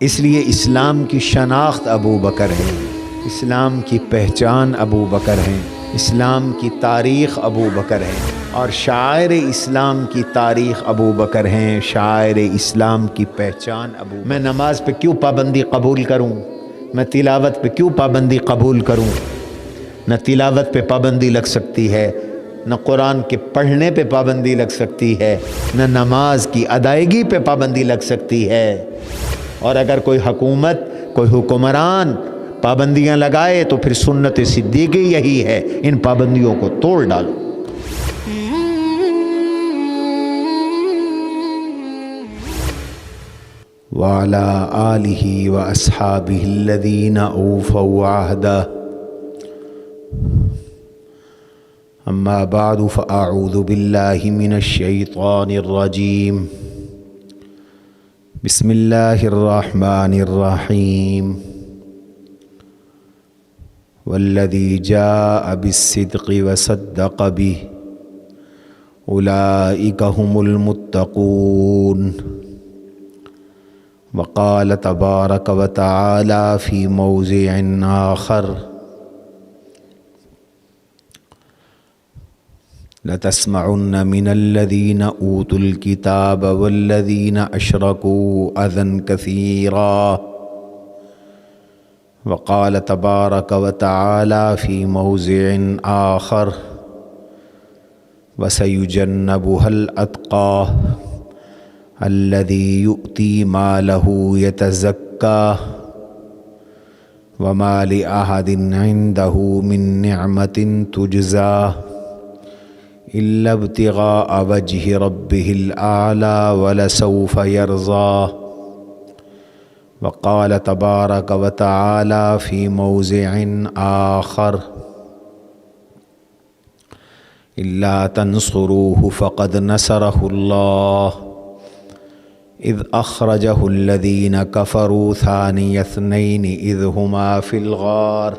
اس لیے اسلام کی شناخت ابو بکر ہے، اسلام کی پہچان ابو بکر ہیں، اسلام کی تاریخ ابو بکر ہے، اور شاعر اسلام کی تاریخ ابو بکر ہیں، شاعر اسلام کی پہچان ابو بکر۔ میں نماز پہ کیوں پابندی قبول کروں؟ میں تلاوت پہ کیوں پابندی قبول کروں؟ نہ تلاوت پہ پابندی لگ سکتی ہے، نہ قرآن کے پڑھنے پہ پابندی لگ سکتی ہے، نہ نماز کی ادائیگی پہ پابندی لگ سکتی ہے۔ اور اگر کوئی حکومت، کوئی حکمران پابندیاں لگائے تو پھر سنت صدیقی یہی ہے، ان پابندیوں کو توڑ ڈالو۔ وعلى آلہ واصحابہ الذین اوفوا عہدہ، اما بعد فاعوذ باللہ من الشیطان الرجیم، بسم اللہ الرحمن الرحیم، والذی جاء بالصدق وصدق بہ اولئک هم المتقون۔ وقال تبارک وتعالی فی موضع آخر، لتسمعن من الذین اوتوا الکتاب والذین اشرکوا اذی کثیرا۔ وقال تبارک وتعالی فی موضع آخر، وسیجنبها الاتقی الذی یؤتی مالہ یتزکی وما لأحد عنده من نعمة تجزی إلا ابتغاء وجه ربه الأعلى ولسوف يرضى۔ وقال تبارك وتعالى في موضع آخر، إلا تنصروه فقد نصره الله إذ أخرجه الذين كفروا ثاني اثنين إذ هما في الغار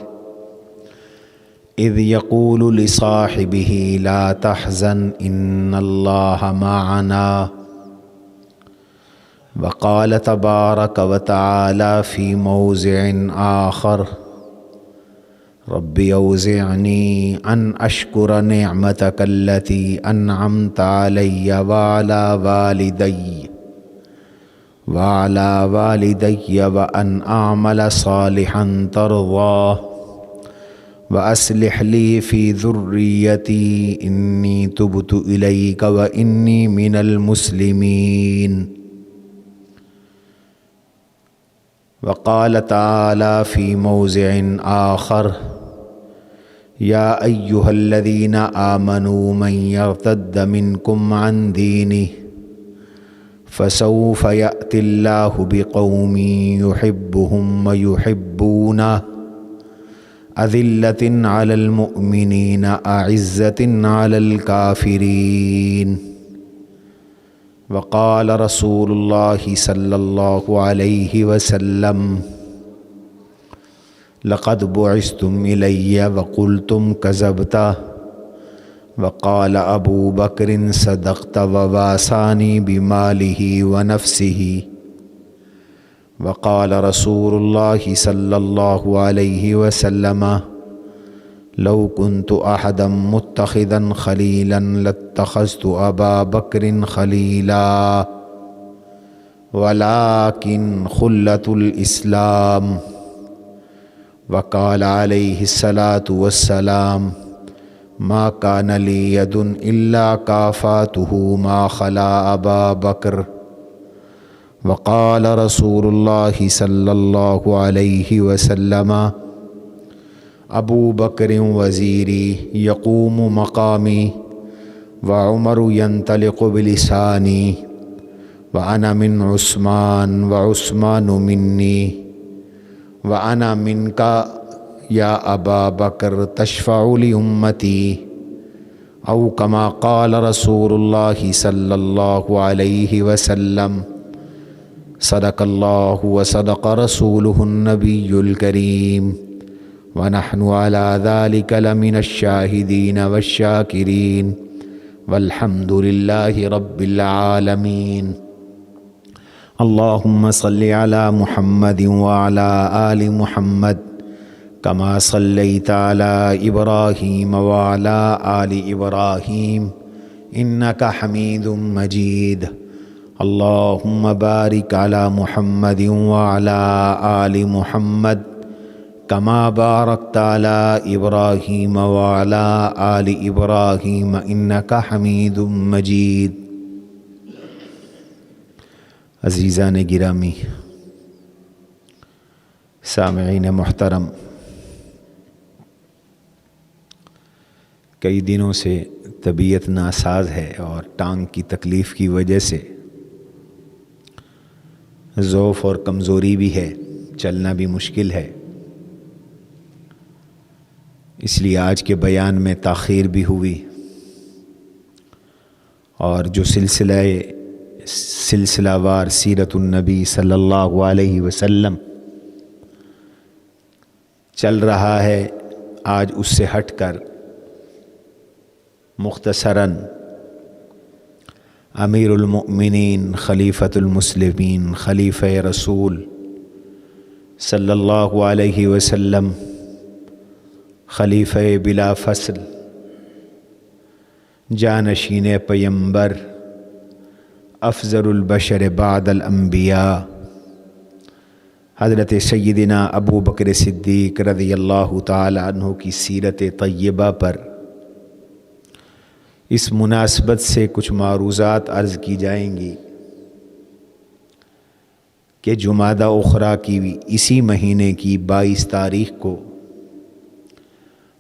إذ يقول لصاحبه لا تحزن إن الله معنا۔ وقال تبارك وتعالى في موضع آخر، رب أوزعني أن أشكر نعمتك التي أنعمت علي وعلى والدي وأن أعمل صالحا ترضاه وأصلح لي في ذريتي إني تبت إليك وإني من المسلمين۔ وقال تعالى في موضع آخر، يا أيها الذين آمنوا من يرتد منكم عن دينه فسوف يأتي الله بقوم يحبهم ويحبونه أذلة على المؤمنين أعزة على الكافرين۔ وقال رسول الله صلى الله عليه وسلم، لقد بعثتم إلي وقلتم كذبت۔ وقال أبو بكر صدقت وواساني بماله ونفسه۔ وقال رسول الله صلى الله عليه وسلم، لو كنت أحدا متخذا خليلا لاتخذت أبا بكر خليلا، ولكن خلة الإسلام۔ وقال عليه الصلاة والسلام، ما كان لي يد إلا كافاته ما خلا أبا بكر۔ وقال رسول الله صلى الله عليه وسلم، ابو بکر وزیری یقوم مقامی وعمر ينطلق بلسانی وانا من عثمان وعثمان منی وانا منك یا ابا بکر تشفع لامتی، او کما قال رسول اللہ صلی اللہ علیہ وسلم، صدق اللہ وصدق رسولہ النبی الکریم، ونحن على ذلك لمن الشاهدين والشاكرين، والحمد لله رب العالمين۔ اللہم صلی علی محمد وعلی آل محمد کما صلیت علی ابراہیم وعلی آل ابراہیم انک حمید مجید اللہم بارک علی محمد وعلی آل محمد کما بارکت علی ابراہیم وعلی آل ابراہیم انک حمید مجید۔ عزیزان گرامی، سامعین محترم، کئی دنوں سے طبیعت ناساز ہے اور ٹانگ کی تکلیف کی وجہ سے ضعف اور کمزوری بھی ہے، چلنا بھی مشکل ہے، اس لیے آج کے بیان میں تاخیر بھی ہوئی، اور جو سلسلہ وار سیرت النبی صلی اللہ علیہ وسلم چل رہا ہے، آج اس سے ہٹ کر مختصراً امیر المؤمنین خلیفۃ المسلمین خلیفہ رسول صلی اللہ علیہ وسلم خلیفہ بلا فصل جانشین پیمبر افضل البشر بعد الانبیاء حضرت سیدنا ابو بکر صدیق رضی اللہ تعالی عنہ کی سیرت طیبہ پر اس مناسبت سے کچھ معروضات عرض کی جائیں گی کہ جمادی اخری کی اسی مہینے کی 22 تاریخ کو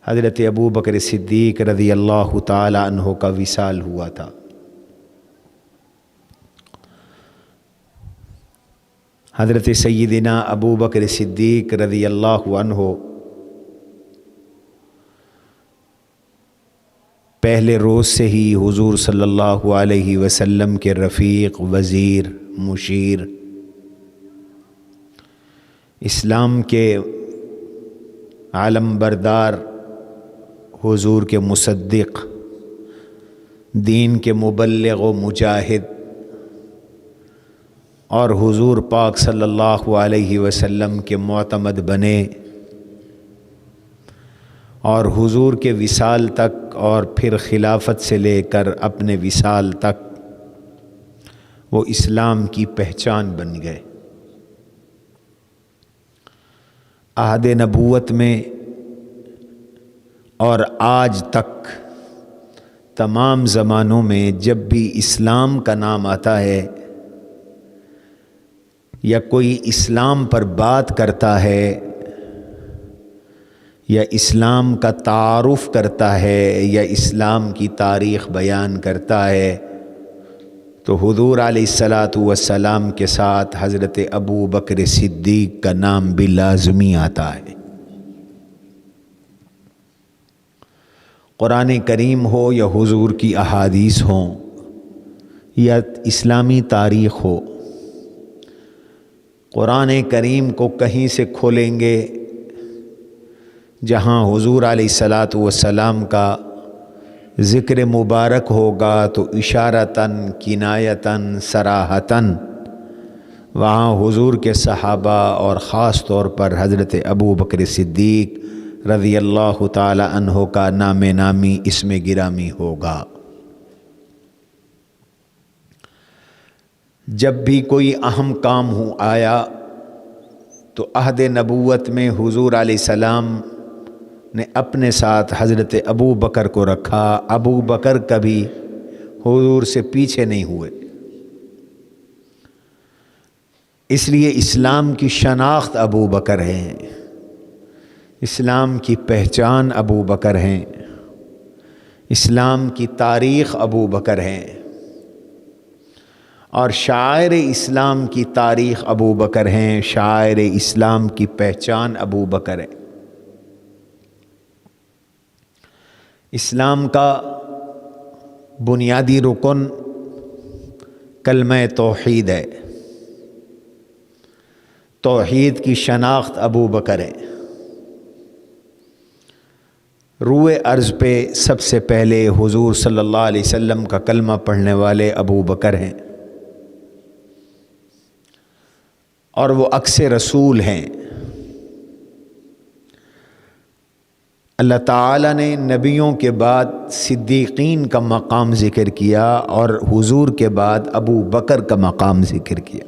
حضرت ابو بکر صدیق رضی اللہ تعالی عنہ کا وصال ہوا تھا۔ حضرت سیدنا ابو بکر صدیق رضی اللہ عنہ پہلے روز سے ہی حضور صلی اللہ علیہ وسلم کے رفیق، وزیر، مشیر، اسلام کے عالم بردار، حضور کے مصدق، دین کے مبلغ و مجاہد، اور حضور پاک صلی اللہ علیہ وسلم کے معتمد بنے، اور حضور کے وصال تک اور پھر خلافت سے لے کر اپنے وصال تک وہ اسلام کی پہچان بن گئے۔ عہد نبوت میں اور آج تک تمام زمانوں میں جب بھی اسلام کا نام آتا ہے یا کوئی اسلام پر بات کرتا ہے یا اسلام کا تعارف کرتا ہے یا اسلام کی تاریخ بیان کرتا ہے تو حضور علیہ الصلاۃ والسلام کے ساتھ حضرت ابو بکر صدیق کا نام بھی لازمی آتا ہے۔ قرآن کریم ہو یا حضور کی احادیث ہوں یا اسلامی تاریخ ہو، قرآن کریم کو کہیں سے کھولیں گے جہاں حضور علیہ الصلاۃ والسلام کا ذکر مبارک ہوگا تو اشارتاً، کنایتاً، صراحتاً وہاں حضور کے صحابہ اور خاص طور پر حضرت ابو بکر صدیق رضی اللہ تعالی عنہ کا نام نامی اسم گرامی ہوگا۔ جب بھی کوئی اہم کام آیا تو عہد نبوت میں حضور علیہ السلام نے اپنے ساتھ حضرت ابو بکر کو رکھا، ابو بکر کبھی حضور سے پیچھے نہیں ہوئے، اس لیے اسلام کی شناخت ابو بکر ہیں، اسلام کی پہچان ابو بکر ہیں، اسلام کی تاریخ ابو بکر ہیں، اور شاعر اسلام کی تاریخ ابو بکر ہیں، شاعر اسلام کی پہچان ابو بکر ہے۔ اسلام کا بنیادی رکن کلمہ توحید ہے، توحید کی شناخت ابو بکر ہے۔ روئے ارض پہ سب سے پہلے حضور صلی اللہ علیہ وسلم کا کلمہ پڑھنے والے ابو بکر ہیں۔ اور وہ عکس رسول ہیں۔ اللہ تعالیٰ نے نبیوں کے بعد صدیقین کا مقام ذکر کیا اور حضور کے بعد ابو بکر کا مقام ذکر کیا۔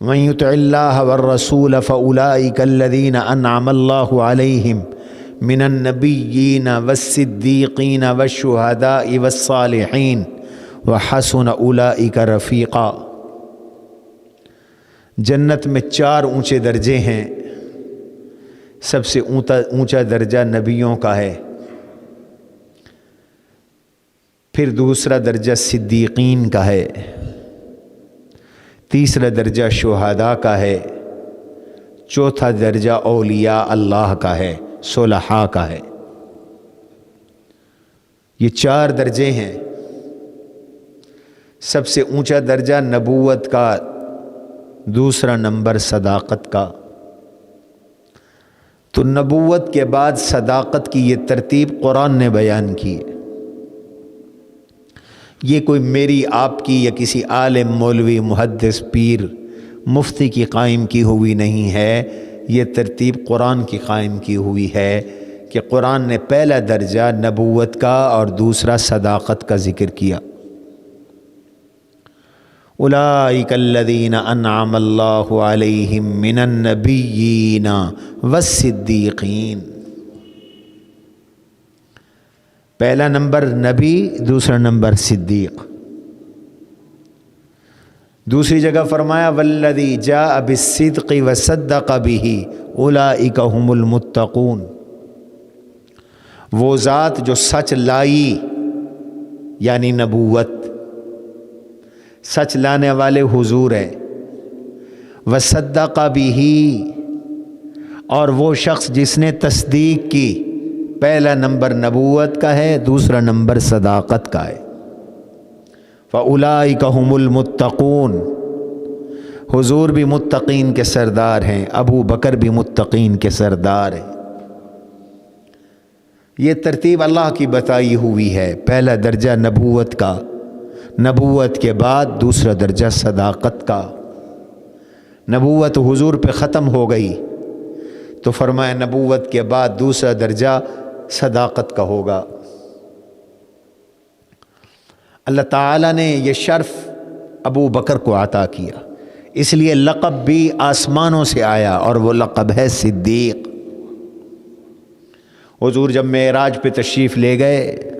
وَمَن يُطِعِ اللَّهَ وَالرَّسُولَ فَأُولَٰئِكَ الَّذِينَ أَنْعَمَ اللَّهُ عَلَيْهِمْ مِنَ النَّبِيِّينَ وَالصِّدِّيقِينَ وَالشُّهَدَاءِ وَالصَّالِحِينَ وَحَسُنَ أُولَٰئِكَ رَفِيقًا۔ جنت میں 4 اونچے درجے ہیں۔ سب سے اونچا درجہ نبیوں کا ہے، پھر دوسرا درجہ صدیقین کا ہے، تیسرا درجہ شہداء کا ہے، چوتھا درجہ اولیاء اللہ کا ہے، صلحاء کا ہے۔ یہ 4 درجے ہیں۔ سب سے اونچا درجہ نبوت کا، دوسرا نمبر صداقت کا۔ تو نبوت کے بعد صداقت کی یہ ترتیب قرآن نے بیان کی ہے۔ یہ کوئی میری آپ کی یا کسی عالم مولوی محدث پیر مفتی کی قائم کی ہوئی نہیں ہے، یہ ترتیب قرآن کی قائم کی ہوئی ہے کہ قرآن نے پہلا درجہ نبوت کا اور دوسرا صداقت کا ذکر کیا۔ اولئک الذین انعم اللہ علیہم من النبیین والصدیقین۔ پہلا نمبر نبی، دوسرا نمبر صدیق۔ دوسری جگہ فرمایا والذی جاء بالصدق وصدق بہ اولئک هم المتقون۔ وہ ذات جو سچ لائی یعنی نبوت، سچ لانے والے حضور ہے، وصدق بہ، اور وہ شخص جس نے تصدیق کی، پہلا نمبر نبوت کا ہے، دوسرا نمبر صداقت کا ہے۔ فَأُولَئِكَ هُمُ الْمُتَّقُونَ۔ حضور بھی متقین کے سردار ہیں، ابو بکر بھی متقین کے سردار ہیں۔ یہ ترتیب اللہ کی بتائی ہوئی ہے، پہلا درجہ نبوت کا، نبوت کے بعد دوسرا درجہ صداقت کا۔ نبوت حضور پہ ختم ہو گئی تو فرمایا نبوت کے بعد دوسرا درجہ صداقت کا ہوگا۔ اللہ تعالیٰ نے یہ شرف ابو بکر کو عطا کیا، اس لیے لقب بھی آسمانوں سے آیا اور وہ لقب ہے صدیق۔ حضور جب معراج پہ تشریف لے گئے،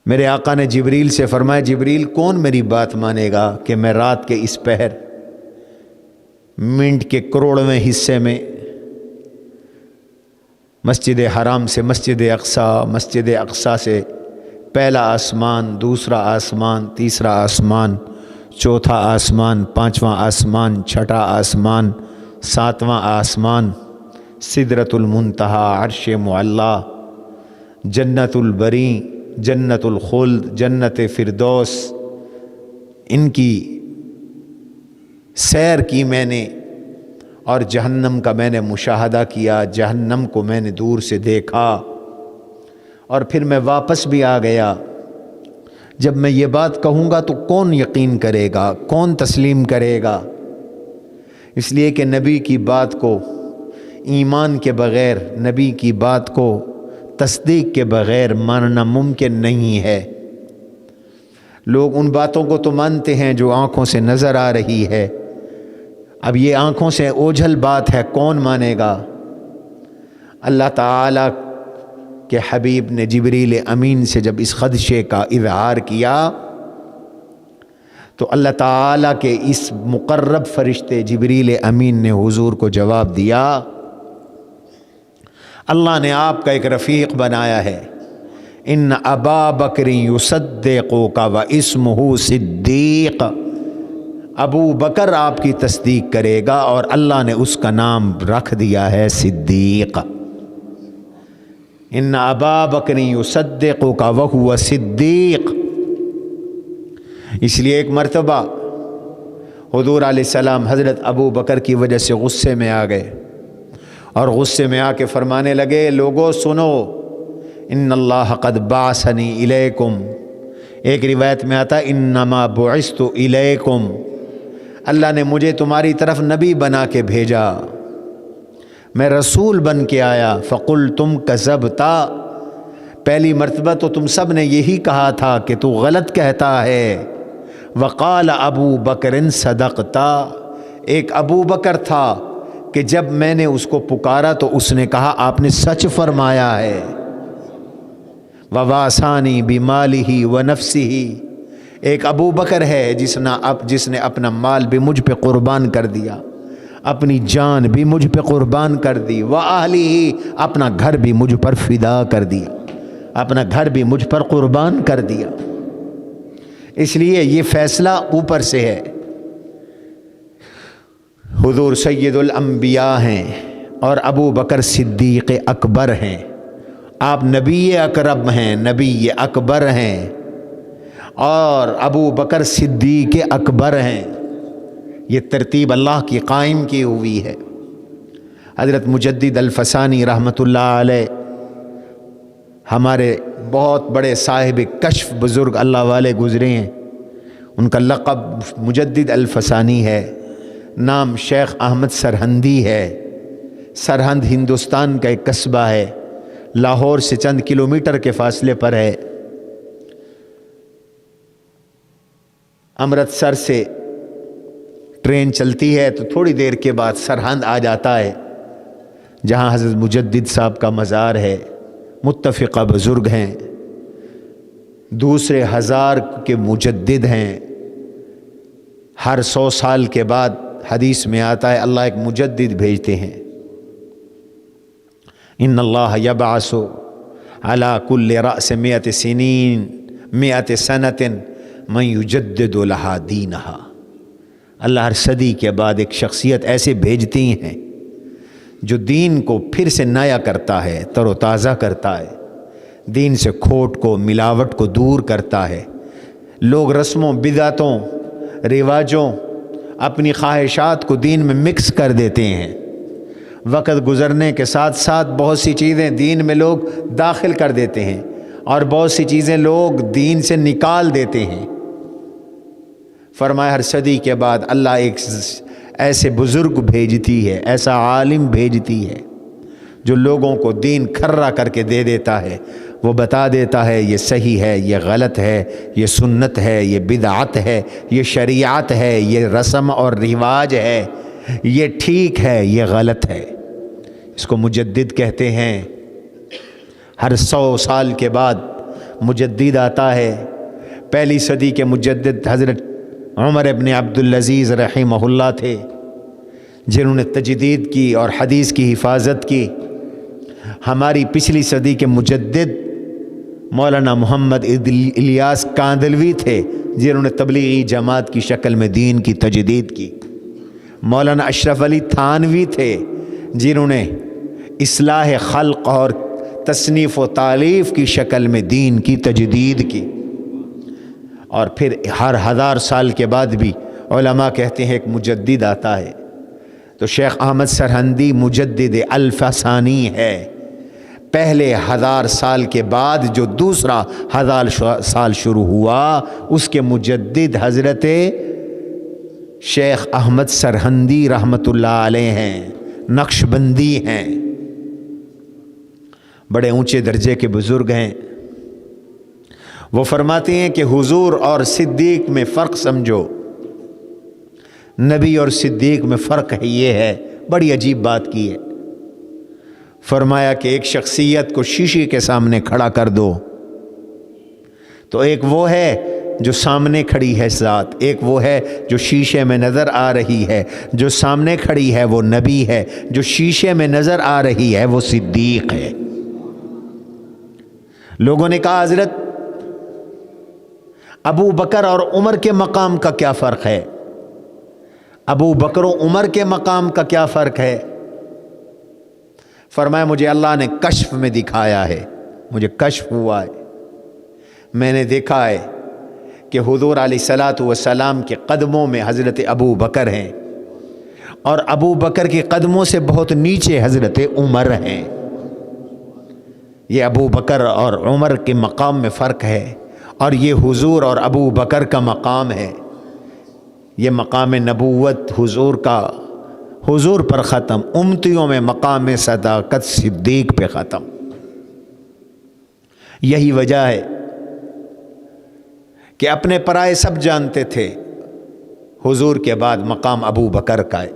میرے آقا نے جبریل سے فرمایا جبریل کون میری بات مانے گا کہ میں رات کے اس پہر منٹ کے کروڑویں حصے میں مسجد حرام سے مسجد اقصیٰ سے پہلا آسمان، دوسرا آسمان، تیسرا آسمان، چوتھا آسمان، پانچواں آسمان، چھٹا آسمان، ساتواں آسمان، سدرۃ المنتہا، عرش معلیٰ، جنت البری، جنت الخلد، جنت فردوس، ان کی سیر کی میں نے، اور جہنم کا میں نے مشاہدہ کیا، جہنم کو میں نے دور سے دیکھا، اور پھر میں واپس بھی آ گیا۔ جب میں یہ بات کہوں گا تو کون یقین کرے گا، کون تسلیم کرے گا؟ اس لیے کہ نبی کی بات کو ایمان کے بغیر، نبی کی بات کو تصدیق کے بغیر ماننا ممکن نہیں ہے۔ لوگ ان باتوں کو تو مانتے ہیں جو آنکھوں سے نظر آ رہی ہے، اب یہ آنکھوں سے اوجھل بات ہے، کون مانے گا؟ اللہ تعالیٰ کے حبیب نے جبریل امین سے جب اس خدشے کا اظہار کیا تو اللہ تعالیٰ کے اس مقرب فرشتے جبریل امین نے حضور کو جواب دیا، اللہ نے آپ کا ایک رفیق بنایا ہے، ان ابا بکر یصدقک و اسمہ صدیق، ابو بکر آپ کی تصدیق کرے گا اور اللہ نے اس کا نام رکھ دیا ہے صدیق۔ ان ابا بکر یصدقک وہو صدیق۔ اس لیے ایک مرتبہ حضور علیہ السلام حضرت ابو بکر کی وجہ سے غصے میں آ گئے اور غصے میں آ کے فرمانے لگے، لوگو سنو، ان اللہ قد بعثنی الیکم ایک روایت میں آتا انما بعثت الیکم، اللہ نے مجھے تمہاری طرف نبی بنا کے بھیجا، میں رسول بن کے آیا۔ فقلتم کذبتا، پہلی مرتبہ تو تم سب نے یہی کہا تھا کہ تو غلط کہتا ہے۔ وقال ابو بکر صدقتا، ایک ابو بکر تھا کہ جب میں نے اس کو پکارا تو اس نے کہا آپ نے سچ فرمایا ہے۔ وواسانی بمالہ ونفسہ، ایک ابو بکر ہے جس نے اپنا مال بھی مجھ پہ قربان کر دیا، اپنی جان بھی مجھ پہ قربان کر دی، وَأَهْلِهِ، اپنا گھر بھی مجھ پر فدا کر دیا، اپنا گھر بھی مجھ پر قربان کر دیا۔ اس لیے یہ فیصلہ اوپر سے ہے۔ حضور سید الانبیاء ہیں اور ابو بکر صدیق اکبر ہیں، آپ نبی اکرم ہیں، نبی اکبر ہیں، اور ابو بکر صدیق اکبر ہیں۔ یہ ترتیب اللہ کی قائم کی ہوئی ہے۔ حضرت مجدد الفسانی رحمۃ اللہ علیہ ہمارے بہت بڑے صاحب کشف بزرگ اللہ والے گزرے ہیں، ان کا لقب مجدد الفسانی ہے، نام شیخ احمد سرہندی ہے۔ سرہند ہندوستان کا ایک قصبہ ہے، لاہور سے چند کلومیٹر کے فاصلے پر ہے۔ امرتسر سے ٹرین چلتی ہے تو تھوڑی دیر کے بعد سرہند آ جاتا ہے، جہاں حضرت مجدد صاحب کا مزار ہے۔ متفقہ بزرگ ہیں، دوسرے ہزار کے مجدد ہیں۔ ہر 100 سال کے بعد حدیث میں آتا ہے اللہ ایک مجدد بھیجتے ہیں۔ ان اللہ یبعث علی کل رأس 100 سنین 100 سنۃ من یجدد لہا دینہا، اللہ ہر صدی کے بعد ایک شخصیت ایسے بھیجتی ہیں جو دین کو پھر سے نیا کرتا ہے، تر و تازہ کرتا ہے، دین سے کھوٹ کو ملاوٹ کو دور کرتا ہے۔ لوگ رسموں بدعتوں رواجوں اپنی خواہشات کو دین میں مکس کر دیتے ہیں، وقت گزرنے کے ساتھ ساتھ بہت سی چیزیں دین میں لوگ داخل کر دیتے ہیں اور بہت سی چیزیں لوگ دین سے نکال دیتے ہیں۔ فرمایا ہر صدی کے بعد اللہ ایک ایسے بزرگ بھیجتی ہے، ایسا عالم بھیجتی ہے جو لوگوں کو دین کھرا کر کے دے دیتا ہے، وہ بتا دیتا ہے یہ صحیح ہے، یہ غلط ہے، یہ سنت ہے، یہ بدعت ہے، یہ شریعت ہے، یہ رسم اور رواج ہے، یہ ٹھیک ہے، یہ غلط ہے۔ اس کو مجدد کہتے ہیں۔ ہر 100 سال کے بعد مجدد آتا ہے۔ پہلی صدی کے مجدد حضرت عمر ابن عبدالعزیز رحمہ اللہ تھے، جنہوں نے تجدید کی اور حدیث کی حفاظت کی۔ ہماری پچھلی صدی کے مجدد مولانا محمد الیاس کاندلوی تھے، جنہوں نے تبلیغی جماعت کی شکل میں دین کی تجدید کی۔ مولانا اشرف علی تھانوی تھے، جنہوں نے اصلاح خلق اور تصنیف و تالیف کی شکل میں دین کی تجدید کی۔ اور پھر ہر 1000 سال کے بعد بھی علماء کہتے ہیں ایک مجدد آتا ہے۔ تو شیخ احمد سرہندی مجدد الفسانی ہے۔ پہلے 1000 سال کے بعد جو دوسرا 1000 سال شروع ہوا اس کے مجدد حضرت شیخ احمد سرہندی رحمۃ اللہ علیہ ہیں، نقشبندی ہیں، بڑے اونچے درجے کے بزرگ ہیں۔ وہ فرماتے ہیں کہ حضور اور صدیق میں فرق سمجھو، نبی اور صدیق میں فرق ہے، یہ ہے بڑی عجیب بات کی ہے۔ فرمایا کہ ایک شخصیت کو شیشے کے سامنے کھڑا کر دو تو ایک وہ ہے جو سامنے کھڑی ہے ذات، ایک وہ ہے جو شیشے میں نظر آ رہی ہے۔ جو سامنے کھڑی ہے وہ نبی ہے، جو شیشے میں نظر آ رہی ہے وہ صدیق ہے۔ لوگوں نے کہا حضرت ابو بکر اور عمر کے مقام کا کیا فرق ہے؟ ابو بکر و عمر کے مقام کا کیا فرق ہے؟ فرمایا مجھے اللہ نے کشف میں دکھایا ہے، مجھے کشف ہوا ہے، میں نے دیکھا ہے کہ حضور علیہ الصلاۃ والسلام کے قدموں میں حضرت ابو بکر ہیں اور ابو بکر کے قدموں سے بہت نیچے حضرت عمر ہیں۔ یہ ابو بکر اور عمر کے مقام میں فرق ہے، اور یہ حضور اور ابو بکر کا مقام ہے، یہ مقام نبوت حضور کا، حضور پر ختم، امتیوں میں مقام صداقت صدیق پہ ختم۔ یہی وجہ ہے کہ اپنے پرائے سب جانتے تھے، حضور کے بعد مقام ابو بکر کا ہے،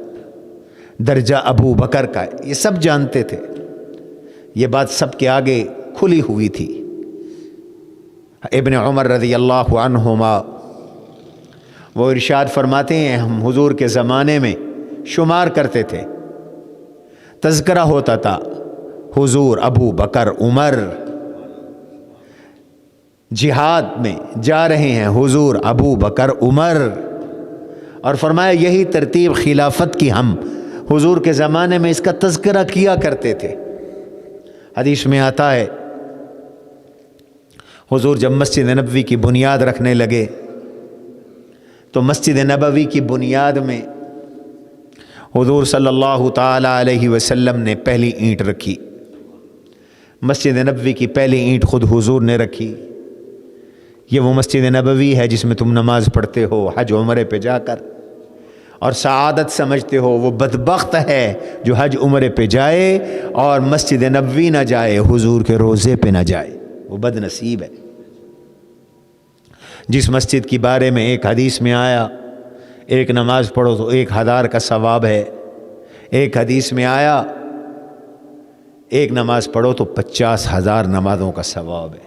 درجہ ابو بکر کا ہے، یہ سب جانتے تھے، یہ بات سب کے آگے کھلی ہوئی تھی۔ ابن عمر رضی اللہ عنہما وہ ارشاد فرماتے ہیں، ہم حضور کے زمانے میں شمار کرتے تھے، تذکرہ ہوتا تھا حضور، ابو بکر، عمر، جہاد میں جا رہے ہیں حضور، ابو بکر، عمر، اور فرمایا یہی ترتیب خلافت کی ہم حضور کے زمانے میں اس کا تذکرہ کیا کرتے تھے۔ حدیث میں آتا ہے حضور جب مسجد نبوی کی بنیاد رکھنے لگے تو مسجد نبوی کی بنیاد میں حضور صلی اللہ تعالی علیہ وسلم نے پہلی اینٹ رکھی، مسجد نبوی کی پہلی اینٹ خود حضور نے رکھی۔ یہ وہ مسجد نبوی ہے جس میں تم نماز پڑھتے ہو حج عمرے پہ جا کر، اور سعادت سمجھتے ہو، وہ بدبخت ہے جو حج عمرے پہ جائے اور مسجد نبوی نہ جائے، حضور کے روضے پہ نہ جائے، وہ بد نصیب ہے۔ جس مسجد کے بارے میں ایک حدیث میں آیا ایک نماز پڑھو تو 1000 کا ثواب ہے، ایک حدیث میں آیا ایک نماز پڑھو تو 50,000 نمازوں کا ثواب ہے۔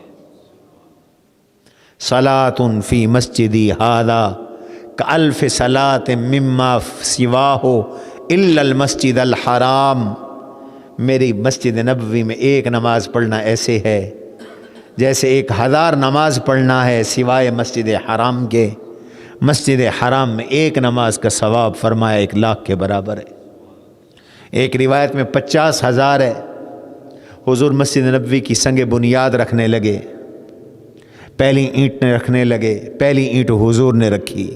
صلاۃ فی مسجدی ھذا کالف صلاۃ مما سواہ الا المسجد الحرام، میری مسجد نبوی میں ایک نماز پڑھنا ایسے ہے جیسے 1000 نماز پڑھنا ہے سوائے مسجد حرام کے۔ مسجد حرام میں ایک نماز کا ثواب فرمایا 1,00,000 کے برابر ہے۔ ایک روایت میں 50,000 ہے۔ حضور مسجد نبوی کی سنگ بنیاد رکھنے لگے، پہلی اینٹ نے رکھنے لگے، پہلی اینٹ حضور نے رکھی،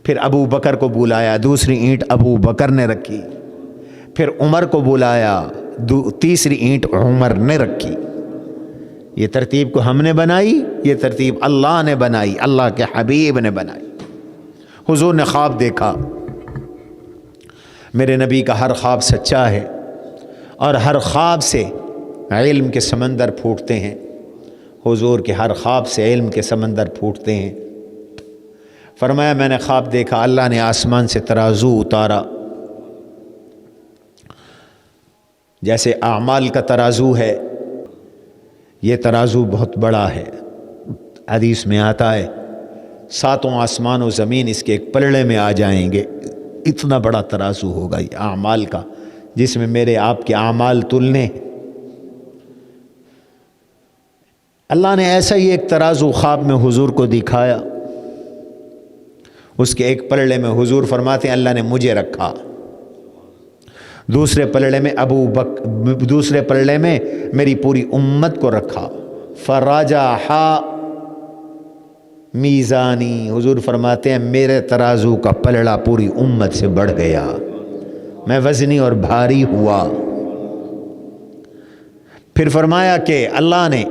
پھر ابو بکر کو بلایا، دوسری اینٹ ابو بکر نے رکھی، پھر عمر کو بلایا، تیسری اینٹ عمر نے رکھی۔ یہ ترتیب کو ہم نے بنائی، یہ ترتیب اللہ نے بنائی، اللہ کے حبیب نے بنائی۔ حضور نے خواب دیکھا، میرے نبی کا ہر خواب سچا ہے اور ہر خواب سے علم کے سمندر پھوٹتے ہیں، حضور کے ہر خواب سے علم کے سمندر پھوٹتے ہیں۔ فرمایا میں نے خواب دیکھا، اللہ نے آسمان سے ترازو اتارا، جیسے اعمال کا ترازو ہے، یہ ترازو بہت بڑا ہے۔ حدیث میں آتا ہے 7 آسمان و زمین اس کے ایک پلڑے میں آ جائیں گے، اتنا بڑا ترازو ہوگا یہ اعمال کا، جس میں میرے آپ کے اعمال تلنے۔ اللہ نے ایسا ہی ایک ترازو خواب میں حضور کو دکھایا، اس کے ایک پلڑے میں حضور فرماتے ہیں اللہ نے مجھے رکھا، دوسرے پلڑے میں میری پوری امت کو رکھا۔ فراجح میزانی، حضور فرماتے ہیں میرے ترازو کا پلڑا پوری امت سے بڑھ گیا، میں وزنی اور بھاری ہوا۔ پھر فرمایا کہ اللہ نے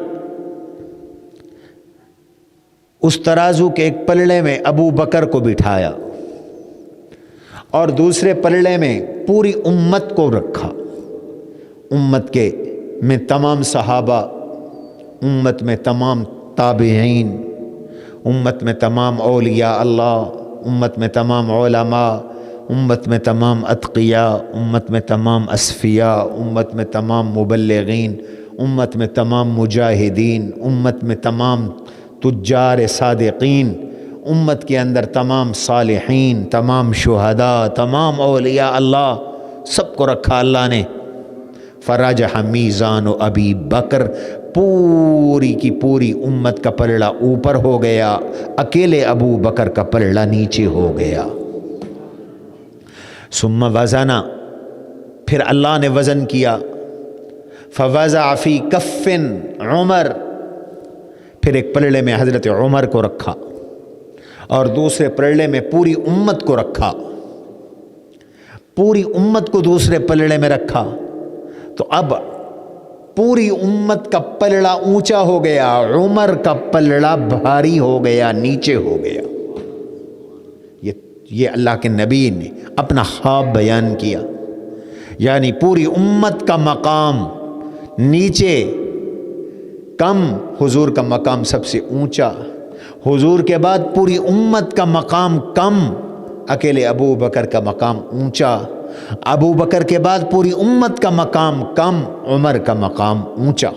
اس ترازو کے ایک پلڑے میں ابو بکر کو بٹھایا اور دوسرے پلڑے میں پوری امت کو رکھا، امت کے میں تمام صحابہ، امت میں تمام تابعین، امت میں تمام اولیاء اللہ، امت میں تمام علماء، امت میں تمام اتقیاء، امت میں تمام اصفیاء، امت میں تمام مبلغین، امت میں تمام مجاہدین، امت میں تمام تجار صادقین، امت کے اندر تمام صالحین، تمام شہداء، تمام اولیاء اللہ، سب کو رکھا اللہ نے۔ فرجح میزان و ابی بکر، پوری کی پوری امت کا پلڑا اوپر ہو گیا، اکیلے ابو بکر کا پلڑا نیچے ہو گیا۔ ثم وزنا، پھر اللہ نے وزن کیا، فوضع فی کف عمر، پھر ایک پلڑے میں حضرت عمر کو رکھا اور دوسرے پلڑے میں پوری امت کو رکھا، پوری امت کو دوسرے پلڑے میں رکھا۔ تو اب پوری امت کا پلڑا اونچا ہو گیا، عمر کا پلڑا بھاری ہو گیا، نیچے ہو گیا۔ یہ اللہ کے نبی نے اپنا خواب بیان کیا، یعنی پوری امت کا مقام نیچے کم، حضور کا مقام سب سے اونچا، حضور کے بعد پوری امت کا مقام کم، اکیلے ابو بکر کا مقام اونچا، ابو بکر کے بعد پوری امت کا مقام کم، عمر کا مقام اونچا۔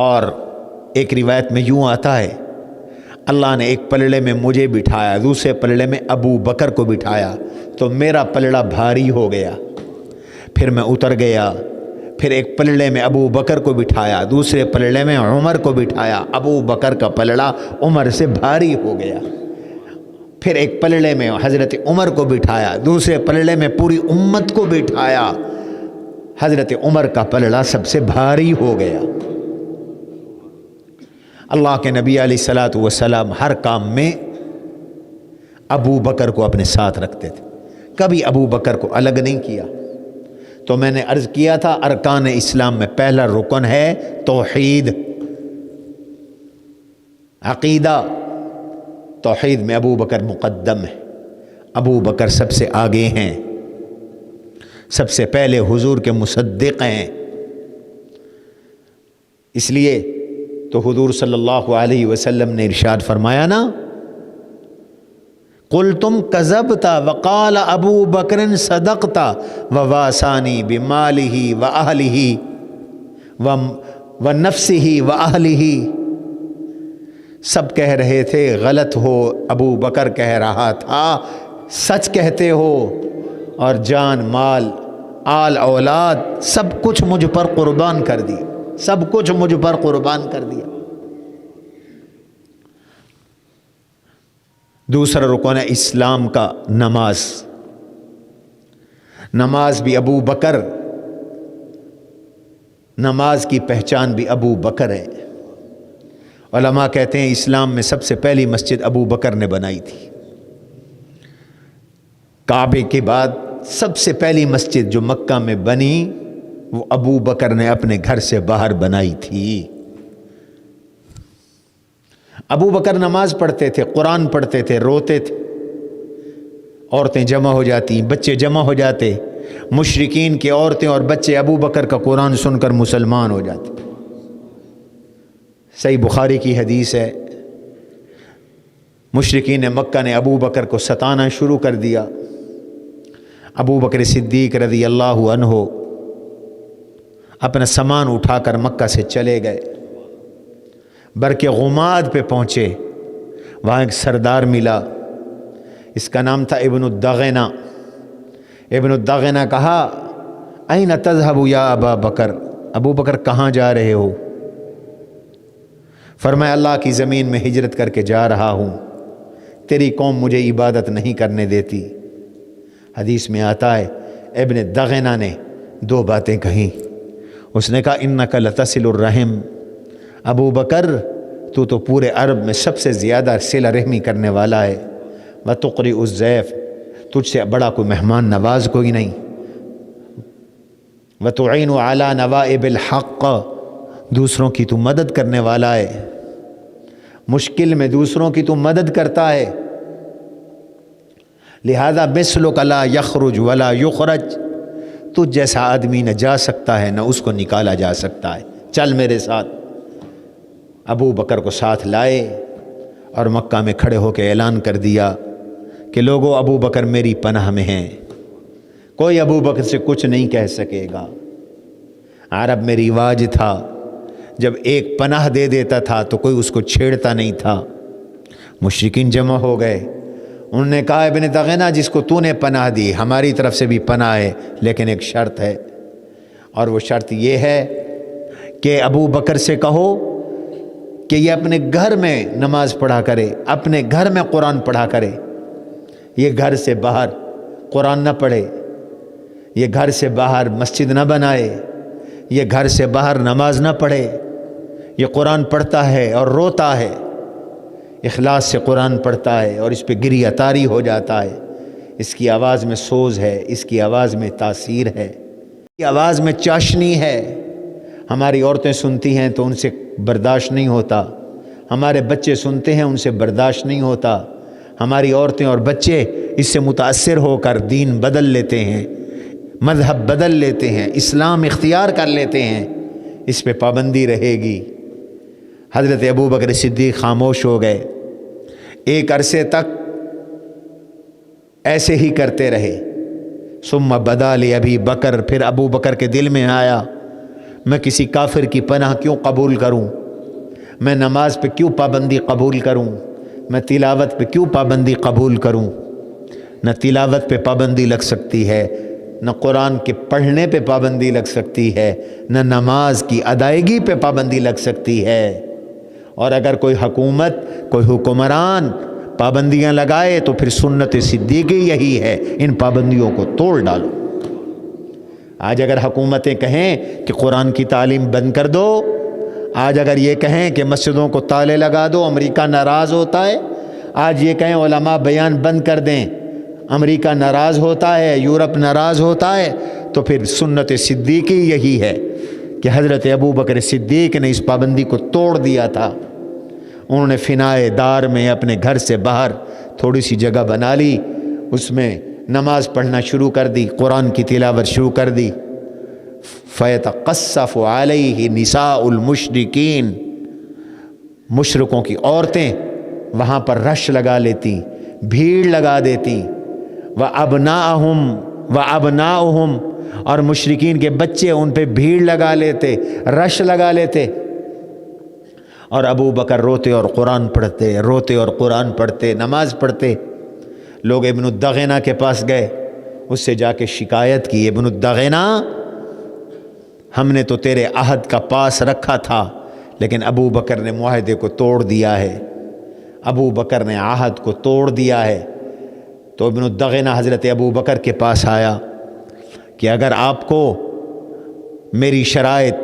اور ایک روایت میں یوں آتا ہے، اللہ نے ایک پلڑے میں مجھے بٹھایا، دوسرے پلڑے میں ابو بکر کو بٹھایا، تو میرا پلڑا بھاری ہو گیا، پھر میں اتر گیا، پھر ایک پلڑے میں ابو بکر کو بٹھایا، دوسرے پلڑے میں عمر کو بٹھایا، ابو بکر کا پلڑا عمر سے بھاری ہو گیا، پھر ایک پلڑے میں حضرت عمر کو بٹھایا، دوسرے پلڑے میں پوری امت کو بٹھایا، حضرت عمر کا پلڑا سب سے بھاری ہو گیا۔ اللہ کے نبی علیہ الصلوۃ والسلام ہر کام میں ابو بکر کو اپنے ساتھ رکھتے تھے، کبھی ابو بکر کو الگ نہیں کیا۔ تو میں نے عرض کیا تھا، ارکان اسلام میں پہلا رکن ہے توحید، عقیدہ۔ توحید میں ابو بکر مقدم ہے، ابو بکر سب سے آگے ہیں، سب سے پہلے حضور کے مصدق ہیں۔ اس لیے تو حضور صلی اللہ علیہ وسلم نے ارشاد فرمایا نا، قلتم کذبت وقال ابو بکر صدقت وواسانی بمالہ واہلہ ونفسہ واہلہ۔ سب کہہ رہے تھے غلط ہو، ابو بکر کہہ رہا تھا سچ کہتے ہو، اور جان مال آل اولاد سب کچھ مجھ پر قربان کر دیا، سب کچھ مجھ پر قربان کر دیا۔ دوسرا رکن ہے اسلام کا نماز۔ نماز بھی ابو بکر، نماز کی پہچان بھی ابو بکر ہے۔ علماء کہتے ہیں اسلام میں سب سے پہلی مسجد ابو بکر نے بنائی تھی۔ کعبے کے بعد سب سے پہلی مسجد جو مکہ میں بنی وہ ابو بکر نے اپنے گھر سے باہر بنائی تھی۔ ابو بکر نماز پڑھتے تھے، قرآن پڑھتے تھے، روتے تھے، عورتیں جمع ہو جاتی، بچے جمع ہو جاتے، مشرکین کی عورتیں اور بچے ابو بکر کا قرآن سن کر مسلمان ہو جاتے۔ صحیح بخاری کی حدیث ہے، مشرکین مکہ نے ابو بکر کو ستانا شروع کر دیا۔ ابو بکر صدیق رضی اللہ عنہ اپنا سامان اٹھا کر مکہ سے چلے گئے، برق غماد پہ پہنچے، وہاں ایک سردار ملا، اس کا نام تھا ابن الدغنہ۔ ابن الدغنہ کہا این تذهب یا ابا بکر، ابو بکر کہاں جا رہے ہو؟ فرمایا اللہ کی زمین میں ہجرت کر کے جا رہا ہوں، تیری قوم مجھے عبادت نہیں کرنے دیتی۔ حدیث میں آتا ہے ابن دغنہ نے دو باتیں کہیں، اس نے کہا انک لتصل الرحم، ابو بکر تو پورے عرب میں سب سے زیادہ صلہ رحمی کرنے والا ہے، وتقری الضیف، تجھ سے بڑا کوئی مہمان نواز کوئی نہیں، وتعین علی نوائب الحق، دوسروں کی تو مدد کرنے والا ہے، مشکل میں دوسروں کی تو مدد کرتا ہے، لہذا مثلک لا یخرج ولا یخرج، تجھ جیسا آدمی نہ جا سکتا ہے نہ اس کو نکالا جا سکتا ہے، چل میرے ساتھ۔ ابو بکر کو ساتھ لائے اور مکہ میں کھڑے ہو کے اعلان کر دیا کہ لوگوں ابو بکر میری پناہ میں ہیں، کوئی ابو بکر سے کچھ نہیں کہہ سکے گا۔ عرب میں رواج تھا جب ایک پناہ دے دیتا تھا تو کوئی اس کو چھیڑتا نہیں تھا۔ مشرکین جمع ہو گئے، انہوں نے کہا ابن دغنہ جس کو تو نے پناہ دی ہماری طرف سے بھی پناہ ہے، لیکن ایک شرط ہے، اور وہ شرط یہ ہے کہ ابو بکر سے کہو کہ یہ اپنے گھر میں نماز پڑھا کرے، اپنے گھر میں قرآن پڑھا کرے، یہ گھر سے باہر قرآن نہ پڑھے، یہ گھر سے باہر مسجد نہ بنائے، یہ گھر سے باہر نماز نہ پڑھے، یہ قرآن پڑھتا ہے اور روتا ہے، اخلاص سے قرآن پڑھتا ہے اور اس پہ گریہ طاری ہو جاتا ہے، اس کی آواز میں سوز ہے، اس کی آواز میں تاثیر ہے۔ آواز میں چاشنی ہے، ہماری عورتیں سنتی ہیں تو ان سے برداشت نہیں ہوتا، ہمارے بچے سنتے ہیں ان سے برداشت نہیں ہوتا، ہماری عورتیں اور بچے اس سے متاثر ہو کر دین بدل لیتے ہیں، مذہب بدل لیتے ہیں، اسلام اختیار کر لیتے ہیں، اس پہ پابندی رہے گی۔ حضرت ابوبکر صدیق خاموش ہو گئے، ایک عرصے تک ایسے ہی کرتے رہے۔ ثم بدا لابی بکر، پھر ابو بکر کے دل میں آیا میں کسی کافر کی پناہ کیوں قبول کروں، میں نماز پہ کیوں پابندی قبول کروں، میں تلاوت پہ کیوں پابندی قبول کروں۔ نہ تلاوت پہ پابندی لگ سکتی ہے، نہ قرآن کے پڑھنے پہ پابندی لگ سکتی ہے، نہ نماز کی ادائیگی پہ پابندی لگ سکتی ہے۔ اور اگر کوئی حکومت، کوئی حکمران پابندیاں لگائے تو پھر سنت صدیقی یہی ہے، ان پابندیوں کو توڑ ڈالو۔ آج اگر حکومتیں کہیں کہ قرآن کی تعلیم بند کر دو، آج اگر یہ کہیں کہ مسجدوں کو تالے لگا دو، امریکہ ناراض ہوتا ہے، آج یہ کہیں علماء بیان بند کر دیں، امریکہ ناراض ہوتا ہے، یورپ ناراض ہوتا ہے، تو پھر سنت صدیقی یہی ہے کہ حضرت ابوبکر صدیق نے اس پابندی کو توڑ دیا تھا۔ انہوں نے فنائے دار میں اپنے گھر سے باہر تھوڑی سی جگہ بنا لی، اس میں نماز پڑھنا شروع کر دی، قرآن کی تلاوت شروع کر دی۔ فَيَتَقَصَّفُ عَلَيْهِ نِسَاءُ الْمُشْرِكِينَ، مشرکوں کی عورتیں وہاں پر رش لگا لیتی، بھیڑ لگا دیتی۔ وَأَبْنَاؤُهُمْ، اور مشرکین کے بچے ان پہ بھیڑ لگا لیتے، رش لگا لیتے، اور ابو بکر روتے اور قرآن پڑھتے، روتے اور قرآن پڑھتے، نماز پڑھتے۔ لوگ ابن الدغینہ کے پاس گئے، اس سے جا کے شکایت کی، ابن الدغینہ ہم نے تو تیرے عہد کا پاس رکھا تھا، لیکن ابو بکر نے معاہدے کو توڑ دیا ہے، ابو بکر نے عہد کو توڑ دیا ہے۔ تو ابن الدغینہ حضرت ابو بکر کے پاس آیا کہ اگر آپ کو میری شرائط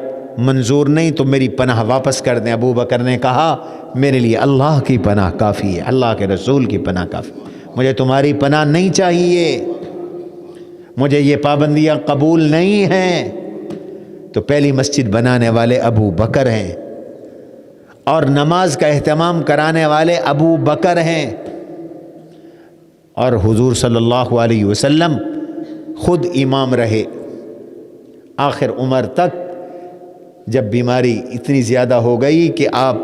منظور نہیں تو میری پناہ واپس کر دیں۔ ابو بکر نے کہا میرے لیے اللہ کی پناہ کافی ہے، اللہ کے رسول کی پناہ کافی ہے، مجھے تمہاری پناہ نہیں چاہیے، مجھے یہ پابندیاں قبول نہیں ہیں۔ تو پہلی مسجد بنانے والے ابو بکر ہیں، اور نماز کا اہتمام کرانے والے ابو بکر ہیں، اور حضور صلی اللہ علیہ وسلم خود امام رہے آخر عمر تک۔ جب بیماری اتنی زیادہ ہو گئی کہ آپ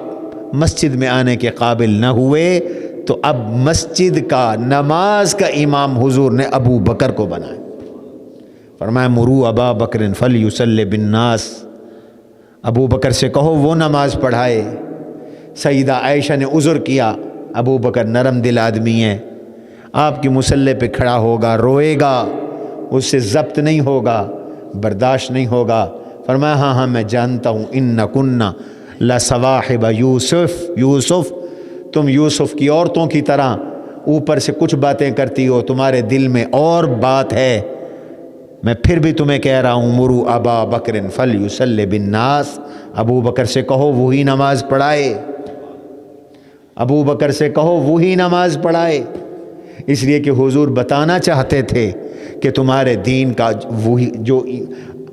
مسجد میں آنے کے قابل نہ ہوئے، تو اب مسجد کا، نماز کا امام حضور نے ابو بکر کو بنایا۔ فرمایا مرو ابا بکر فلیصلی بالناس، ابو بکر سے کہو وہ نماز پڑھائے۔ سیدہ عائشہ نے عذر کیا، ابو بکر نرم دل آدمی ہے، آپ کی مصلی پہ کھڑا ہوگا، روئے گا، اس سے ضبط نہیں ہوگا، برداشت نہیں ہوگا۔ فرمایا ہاں میں جانتا ہوں، انکن لصواحب یوسف، تم یوسف کی عورتوں کی طرح اوپر سے کچھ باتیں کرتی ہو، تمہارے دل میں اور بات ہے۔ میں پھر بھی تمہیں کہہ رہا ہوں مرو ابا بکر فلیصلی بالناس، ابو بکر سے کہو وہی نماز پڑھائے، ابو بکر سے کہو وہی نماز پڑھائے۔ اس لیے کہ حضور بتانا چاہتے تھے کہ تمہارے دین کا وہی جو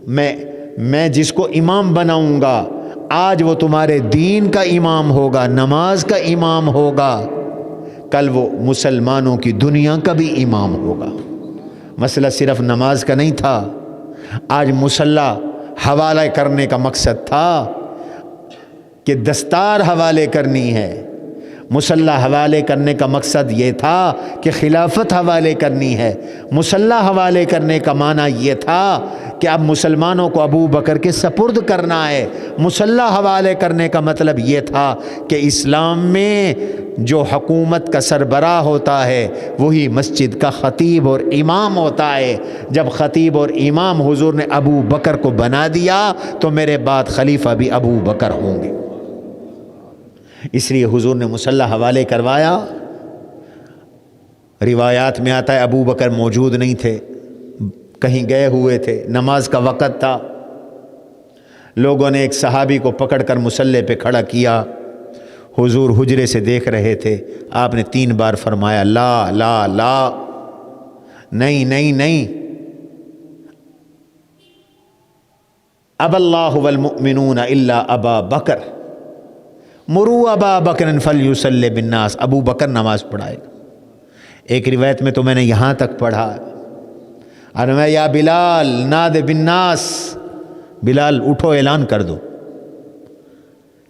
میں جس کو امام بناؤں گا آج وہ تمہارے دین کا امام ہوگا، نماز کا امام ہوگا، کل وہ مسلمانوں کی دنیا کا بھی امام ہوگا۔ مسئلہ صرف نماز کا نہیں تھا، آج مصلی حوالہ کرنے کا مقصد تھا کہ دستار حوالے کرنی ہے، مصلی حوالے کرنے کا مقصد یہ تھا کہ خلافت حوالے کرنی ہے، مصلی حوالے کرنے کا معنی یہ تھا کہ اب مسلمانوں کو ابو بکر کے سپرد کرنا ہے، مصلی حوالے کرنے کا مطلب یہ تھا کہ اسلام میں جو حکومت کا سربراہ ہوتا ہے وہی مسجد کا خطیب اور امام ہوتا ہے۔ جب خطیب اور امام حضور نے ابو بکر کو بنا دیا تو میرے بعد خلیفہ بھی ابو بکر ہوں گے، اس لیے حضور نے مصلی حوالے کروایا۔ روایات میں آتا ہے ابو بکر موجود نہیں تھے، کہیں گئے ہوئے تھے، نماز کا وقت تھا، لوگوں نے ایک صحابی کو پکڑ کر مصلی پہ کھڑا کیا، حضور حجرے سے دیکھ رہے تھے، آپ نے 3 بار فرمایا لا لا لا، نہیں نہیں نہیں، اب اللہ والمؤمنون الا ابا بکر مرو ابا بکر فلیصلی بالناس، ابو بکر نماز پڑھائے گا۔ ایک روایت میں تو میں نے یہاں تک پڑھا، اور میں یا بلال ناد بالناس، بلال اٹھو اعلان کر دو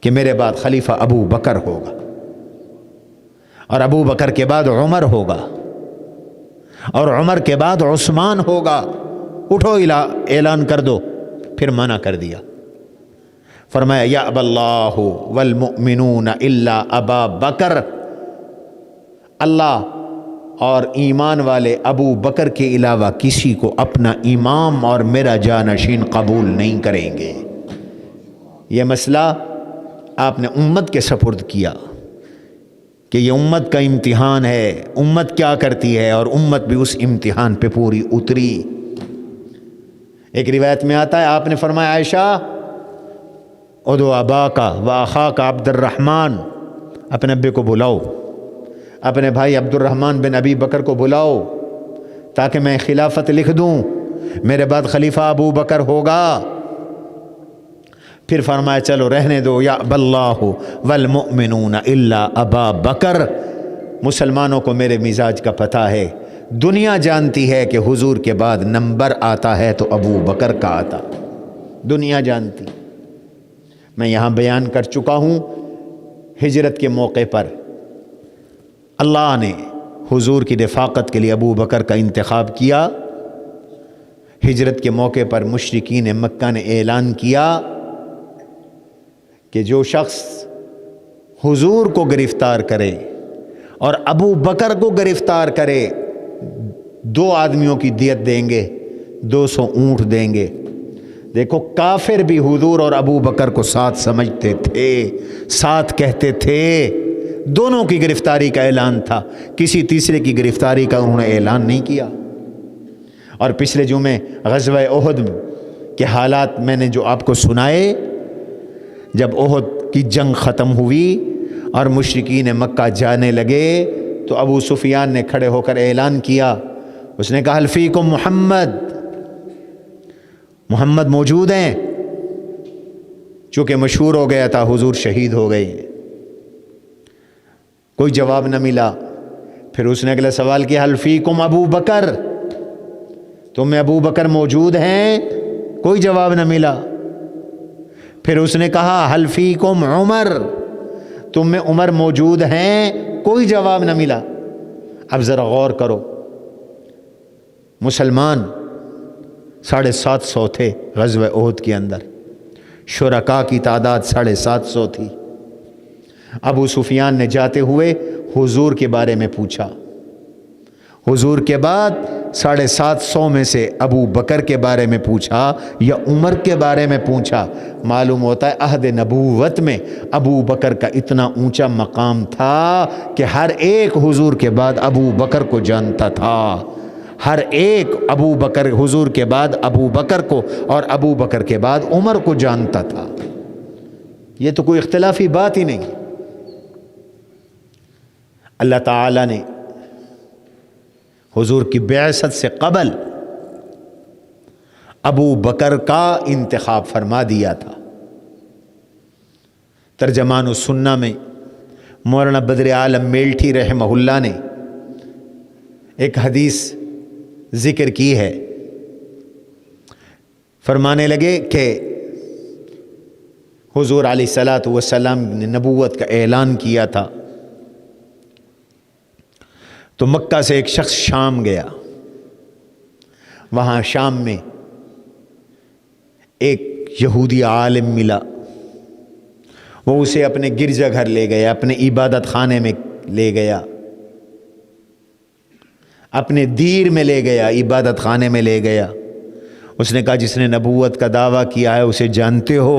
کہ میرے بعد خلیفہ ابو بکر ہوگا، اور ابو بکر کے بعد عمر ہوگا، اور عمر کے بعد عثمان ہوگا، اٹھو اعلان کر دو۔ پھر منع کر دیا، فرمایا یا اب اللہ والمؤمنون الا ابا بکر، اللہ اور ایمان والے ابو بکر کے علاوہ کسی کو اپنا امام اور میرا جانشین قبول نہیں کریں گے۔ یہ مسئلہ آپ نے امت کے سپرد کیا کہ یہ امت کا امتحان ہے، امت کیا کرتی ہے، اور امت بھی اس امتحان پہ پوری اتری۔ ایک روایت میں آتا ہے آپ نے فرمایا عائشہ ادعو اباک و اخاک عبد الرحمن، اپنے ابے کو بلاؤ، اپنے بھائی عبد الرحمن بن ابی بکر کو بلاؤ تاکہ میں خلافت لکھ دوں، میرے بعد خلیفہ ابو بکر ہوگا۔ پھر فرمایا چلو رہنے دو، یا اب اللہ والمؤمنون الا ابا بکر، مسلمانوں کو میرے مزاج کا پتہ ہے، دنیا جانتی ہے کہ حضور کے بعد نمبر آتا ہے تو ابو بکر کا آتا، دنیا جانتی۔ میں یہاں بیان کر چکا ہوں، ہجرت کے موقع پر اللہ نے حضور کی رفاقت کے لیے ابو بکر کا انتخاب کیا۔ ہجرت کے موقع پر مشرکین مکہ نے اعلان کیا کہ جو شخص حضور کو گرفتار کرے اور ابو بکر کو گرفتار کرے، 2 آدمیوں کی دیت دیں گے، 200 اونٹ دیں گے۔ دیکھو کافر بھی حضور اور ابو بکر کو ساتھ سمجھتے تھے، ساتھ کہتے تھے، دونوں کی گرفتاری کا اعلان تھا، کسی تیسرے کی گرفتاری کا انہوں نے اعلان نہیں کیا۔ اور پچھلے جمعے غزوہ احد کے حالات میں نے جو آپ کو سنائے، جب احد کی جنگ ختم ہوئی اور مشرکین مکہ جانے لگے تو ابو سفیان نے کھڑے ہو کر اعلان کیا، اس نے کہا هل فیکم محمد، محمد موجود ہیں؟ چونکہ مشہور ہو گیا تھا حضور شہید ہو گئے، کوئی جواب نہ ملا۔ پھر اس نے اگلا سوال کیا هل فیکم ابو بکر، تم میں ابو بکر موجود ہیں؟ کوئی جواب نہ ملا۔ پھر اس نے کہا هل فیکم عمر، تم میں عمر موجود ہیں؟ کوئی جواب نہ ملا۔ اب ذرا غور کرو، مسلمان 750 تھے غزوہ احد کے اندر، شرکاء کی تعداد 750 تھی۔ ابو سفیان نے جاتے ہوئے حضور کے بارے میں پوچھا، حضور کے بعد 750 میں سے ابو بکر کے بارے میں پوچھا یا عمر کے بارے میں پوچھا۔ معلوم ہوتا ہے عہد نبوت میں ابو بکر کا اتنا اونچا مقام تھا کہ ہر ایک حضور کے بعد ابو بکر کو جانتا تھا، ہر ایک ابو بکر حضور کے بعد ابو بکر کو اور ابو بکر کے بعد عمر کو جانتا تھا۔ یہ تو کوئی اختلافی بات ہی نہیں۔ اللہ تعالیٰ نے حضور کی بعثت سے قبل ابو بکر کا انتخاب فرما دیا تھا۔ ترجمان السنہ میں مولانا بدر عالم میلٹھی رحمہ اللہ نے ایک حدیث ذکر کی ہے، فرمانے لگے کہ حضور علیہ الصلاۃ والسلام نے نبوت کا اعلان کیا تھا تو مکہ سے ایک شخص شام گیا، وہاں شام میں ایک یہودی عالم ملا، وہ اسے اپنے گرجا گھر لے گیا، اپنے عبادت خانے میں لے گیا، اپنے دیر میں لے گیا، عبادت خانے میں لے گیا۔ اس نے کہا جس نے نبوت کا دعویٰ کیا ہے اسے جانتے ہو؟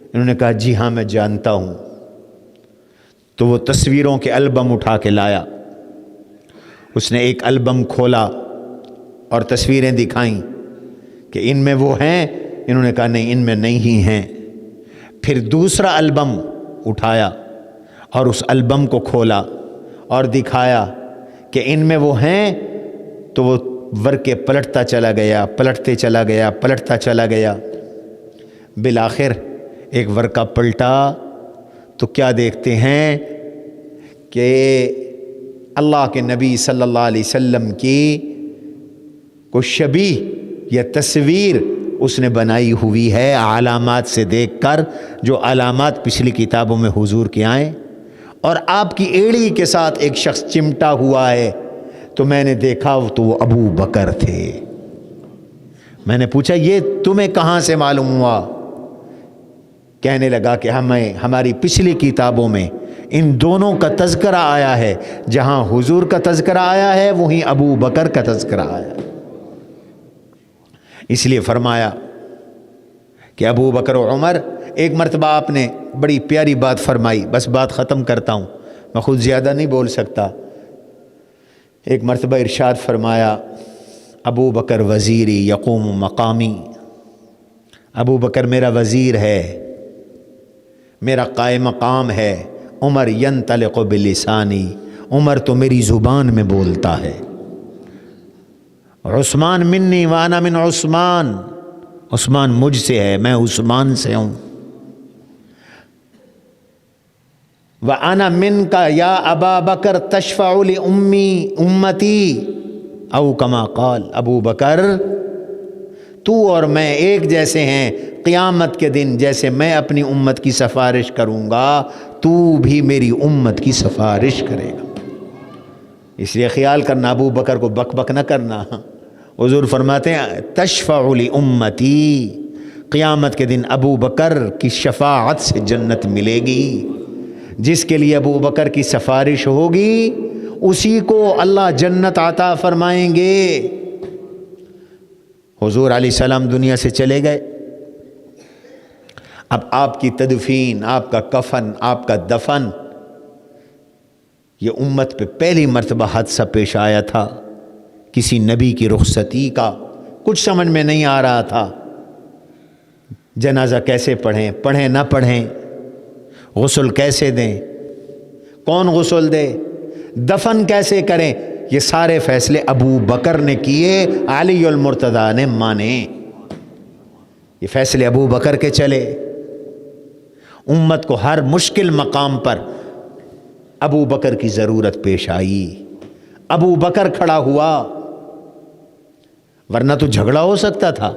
انہوں نے کہا جی ہاں میں جانتا ہوں۔ تو وہ تصویروں کے البم اٹھا کے لایا، اس نے ایک البم کھولا اور تصویریں دکھائیں کہ ان میں وہ ہیں، انہوں نے کہا نہیں ان میں نہیں ہیں۔ پھر دوسرا البم اٹھایا اور اس البم کو کھولا اور دکھایا کہ ان میں وہ ہیں، تو وہ ورقے پلٹتا چلا گیا، پلٹتے چلا گیا، پلٹتا چلا گیا۔ بالآخر ایک ورقہ پلٹا تو کیا دیکھتے ہیں کہ اللہ کے نبی صلی اللہ علیہ وسلم کی کوئی شبیہ یا تصویر اس نے بنائی ہوئی ہے علامات سے دیکھ کر، جو علامات پچھلی کتابوں میں حضور کے آئیں، اور آپ کی ایڑی کے ساتھ ایک شخص چمٹا ہوا ہے۔ تو میں نے دیکھا تو وہ ابو بکر تھے۔ میں نے پوچھا یہ تمہیں کہاں سے معلوم ہوا؟ کہنے لگا کہ ہماری پچھلی کتابوں میں ان دونوں کا تذکرہ آیا ہے، جہاں حضور کا تذکرہ آیا ہے وہیں ابو بکر کا تذکرہ آیا ہے۔ اس لیے فرمایا کہ ابو بکر و عمر، ایک مرتبہ آپ نے بڑی پیاری بات فرمائی، بس بات ختم کرتا ہوں، میں خود زیادہ نہیں بول سکتا۔ ایک مرتبہ ارشاد فرمایا ابو بکر وزیری یقوم مقامی، ابو بکر میرا وزیر ہے، میرا قائم مقام ہے۔ عمر ینطلق بلسانی، عمر تو میری زبان میں بولتا ہے۔ عثمان منی وانا من عثمان، عثمان مجھ سے ہے، میں عثمان سے ہوں۔ وَأَنَا مِنْكَ يَا أَبَا بَكْرَ تَشْفَعُ لِأُمَّتِي او کما قال، ابو بکر تو اور میں ایک جیسے ہیں، قیامت کے دن جیسے میں اپنی امت کی سفارش کروں گا تو بھی میری امت کی سفارش کرے گا۔ اس لیے خیال کرنا ابو بکر کو بک بک نہ کرنا۔ حضور فرماتے ہیں تشفع لامتی، قیامت کے دن ابو بکر کی شفاعت سے جنت ملے گی۔ جس کے لیے ابو بکر کی سفارش ہوگی اسی کو اللہ جنت عطا فرمائیں گے۔ حضور علیہ السلام دنیا سے چلے گئے، اب آپ کی تدفین، آپ کا کفن، آپ کا دفن، یہ امت پہ پہلی مرتبہ حادثہ پیش آیا تھا کسی نبی کی رخصتی کا۔ کچھ سمجھ میں نہیں آ رہا تھا، جنازہ کیسے پڑھیں نہ پڑھیں، غسل کیسے دیں، کون غسل دے، دفن کیسے کریں، یہ سارے فیصلے ابو بکر نے کیے، علی المرتضیٰ نے مانے۔ یہ فیصلے ابو بکر کے چلے۔ امت کو ہر مشکل مقام پر ابو بکر کی ضرورت پیش آئی، ابو بکر کھڑا ہوا، ورنہ تو جھگڑا ہو سکتا تھا۔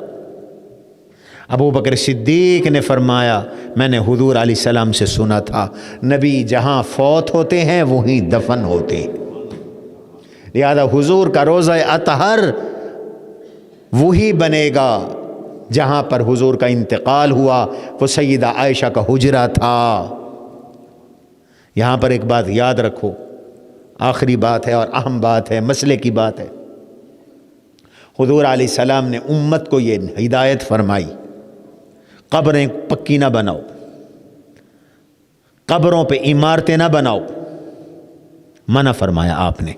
ابو بکر صدیق نے فرمایا میں نے حضور علیہ السلام سے سنا تھا نبی جہاں فوت ہوتے ہیں وہیں دفن ہوتے ہیں، لہذا حضور کا روضہ اطہر وہی بنے گا جہاں پر حضور کا انتقال ہوا، وہ سیدہ عائشہ کا حجرہ تھا۔ یہاں پر ایک بات یاد رکھو، آخری بات ہے اور اہم بات ہے، مسئلے کی بات ہے۔ حضور علیہ السلام نے امت کو یہ ہدایت فرمائی قبریں پکی نہ بناؤ، قبروں پہ عمارتیں نہ بناؤ، منع فرمایا آپ نے۔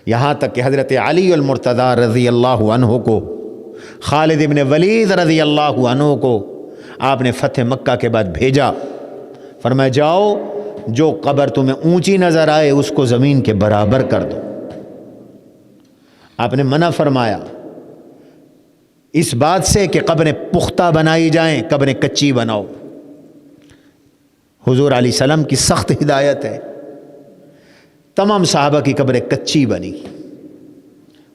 یہاں تک کہ حضرت علی المرتضیٰ رضی اللہ عنہ کو، خالد ابن ولید رضی اللہ عنہ کو آپ نے فتح مکہ کے بعد بھیجا، فرمایا جاؤ جو قبر تمہیں اونچی نظر آئے اس کو زمین کے برابر کر دو۔ آپ نے منع فرمایا اس بات سے کہ قبریں پختہ بنائی جائیں، قبریں کچی بناؤ۔ حضور علیہ السلام کی سخت ہدایت ہے، تمام صحابہ کی قبریں کچی بنی۔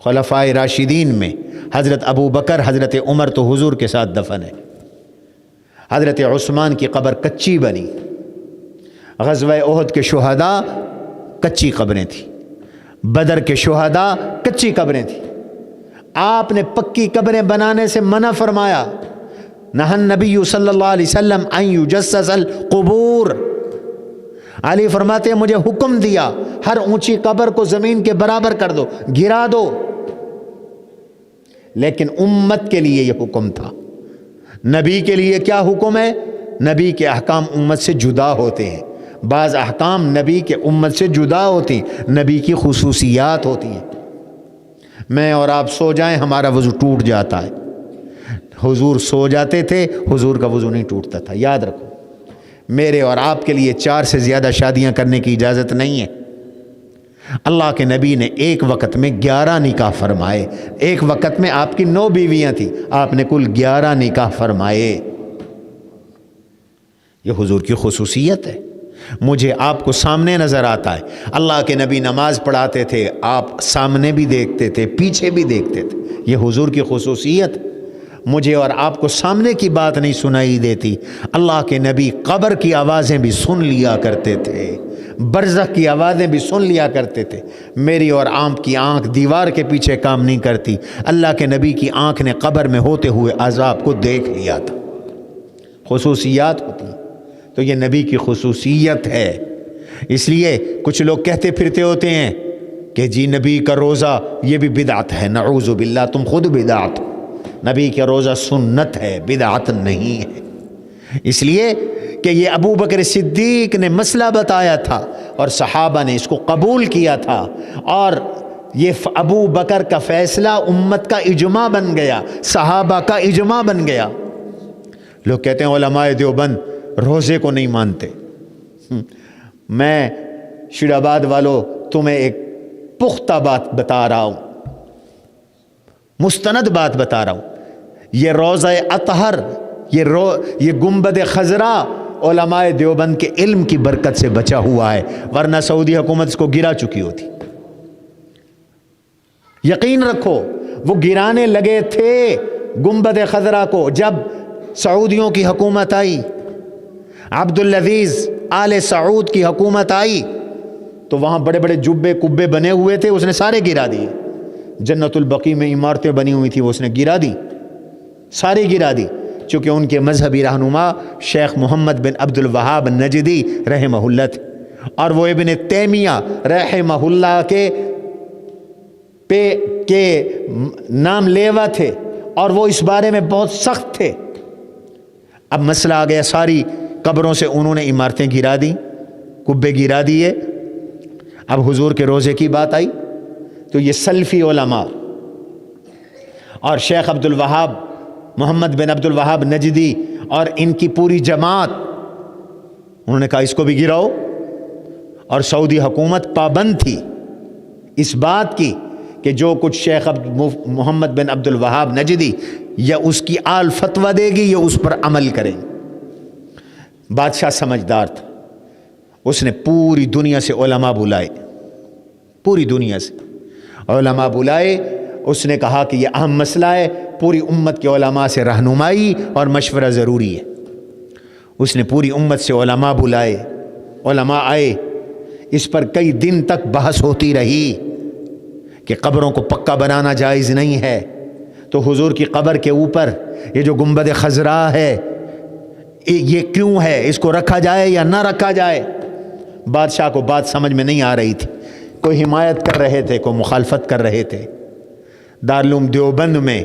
خلفائے راشدین میں حضرت ابو بکر، حضرت عمر تو حضور کے ساتھ دفن ہے، حضرت عثمان کی قبر کچی بنی۔ غزوہ احد کے شہداء کچی قبریں تھیں، بدر کے شہداء کچی قبریں تھیں۔ آپ نے پکی قبریں بنانے سے منع فرمایا، نہى النبی صلی اللہ علیہ وسلم ان یجسس القبور۔ علی فرماتے ہیں مجھے حکم دیا ہر اونچی قبر کو زمین کے برابر کر دو، گرا دو، لیکن امت کے لیے یہ حکم تھا۔ نبی کے لیے کیا حکم ہے؟ نبی کے احکام امت سے جدا ہوتے ہیں، بعض احکام نبی کے امت سے جدا ہوتی ہیں، نبی کی خصوصیات ہوتی ہیں۔ میں اور آپ سو جائیں ہمارا وضو ٹوٹ جاتا ہے، حضور سو جاتے تھے، حضور کا وضو نہیں ٹوٹتا تھا۔ یاد رکھو، میرے اور آپ کے لیے 4 سے زیادہ شادیاں کرنے کی اجازت نہیں ہے۔ اللہ کے نبی نے ایک وقت میں 11 نکاح فرمائے. ایک وقت میں آپ کی 9 بیویاں تھیں، آپ نے کل 11 نکاح فرمائے. یہ حضور کی خصوصیت ہے. مجھے آپ کو سامنے نظر آتا ہے. اللہ کے نبی نماز پڑھاتے تھے، آپ سامنے بھی دیکھتے تھے، پیچھے بھی دیکھتے تھے. یہ حضور کی خصوصیت. مجھے اور آپ کو سامنے کی بات نہیں سنائی دیتی. اللہ کے نبی قبر کی آوازیں بھی سن لیا کرتے تھے، برزخ کی آوازیں بھی سن لیا کرتے تھے. میری اور آپ کی آنکھ دیوار کے پیچھے کام نہیں کرتی. اللہ کے نبی کی آنکھ نے قبر میں ہوتے ہوئے عذاب کو دیکھ لیا تھا. خصوصیات ہوتی ہیں. تو یہ نبی کی خصوصیت ہے. اس لیے کچھ لوگ کہتے پھرتے ہوتے ہیں کہ جی نبی کا روزہ یہ بھی بدعت ہے. نعوذ باللہ، تم خود بدعت ہو. نبی کا روزہ سنت ہے، بدعت نہیں ہے. اس لیے کہ یہ ابو بکر صدیق نے مسئلہ بتایا تھا اور صحابہ نے اس کو قبول کیا تھا، اور یہ ابو بکر کا فیصلہ امت کا اجماع بن گیا، صحابہ کا اجماع بن گیا. لوگ کہتے ہیں علماء دیوبند روزے کو نہیں مانتے. میں شیر آباد والوں تمہیں ایک پختہ بات بتا رہا ہوں، مستند بات بتا رہا ہوں. یہ روضہ اطہر، یہ گنبد خضرا علماء دیوبند کے علم کی برکت سے بچا ہوا ہے، ورنہ سعودی حکومت اس کو گرا چکی ہوتی. یقین رکھو وہ گرانے لگے تھے گنبد خضرا کو جب سعودیوں کی حکومت آئی، عبدالعزیز آل سعود کی حکومت آئی تو وہاں بڑے بڑے جبے کبے بنے ہوئے تھے، اس نے سارے گرا دیے. جنت البقیع میں عمارتیں بنی ہوئی تھی وہ اس نے گرا دی، ساری گرا دی. چونکہ ان کے مذہبی رہنما شیخ محمد بن عبد الوہاب نجدی رحمہ اللہ تھے، اور وہ ابن تیمیہ رحمہ اللہ کے نام لیوا تھے، اور وہ اس بارے میں بہت سخت تھے. اب مسئلہ آ گیا، ساری قبروں سے انہوں نے عمارتیں گرا دی، کبے گرا دیے. اب حضور کے روزے کی بات آئی تو یہ سلفی علماء اور شیخ عبد الوہاب محمد بن عبد الوہاب نجدی اور ان کی پوری جماعت، انہوں نے کہا اس کو بھی گراؤ. اور سعودی حکومت پابند تھی اس بات کی کہ جو کچھ شیخ محمد بن عبد الوہاب نجدی یا اس کی آل فتویٰ دے گی یہ اس پر عمل کریں. بادشاہ سمجھدار تھا، اس نے پوری دنیا سے علماء بلائے، پوری دنیا سے علماء بلائے. اس نے کہا کہ یہ اہم مسئلہ ہے، پوری امت کے علماء سے رہنمائی اور مشورہ ضروری ہے. اس نے پوری امت سے علماء بلائے، علماء آئے. اس پر کئی دن تک بحث ہوتی رہی کہ قبروں کو پکا بنانا جائز نہیں ہے. تو حضور کی قبر کے اوپر یہ جو گنبد خضرا ہے یہ کیوں ہے، اس کو رکھا جائے یا نہ رکھا جائے. بادشاہ کو بات سمجھ میں نہیں آ رہی تھی. کوئی حمایت کر رہے تھے، کوئی مخالفت کر رہے تھے. دارالعلوم دیوبند میں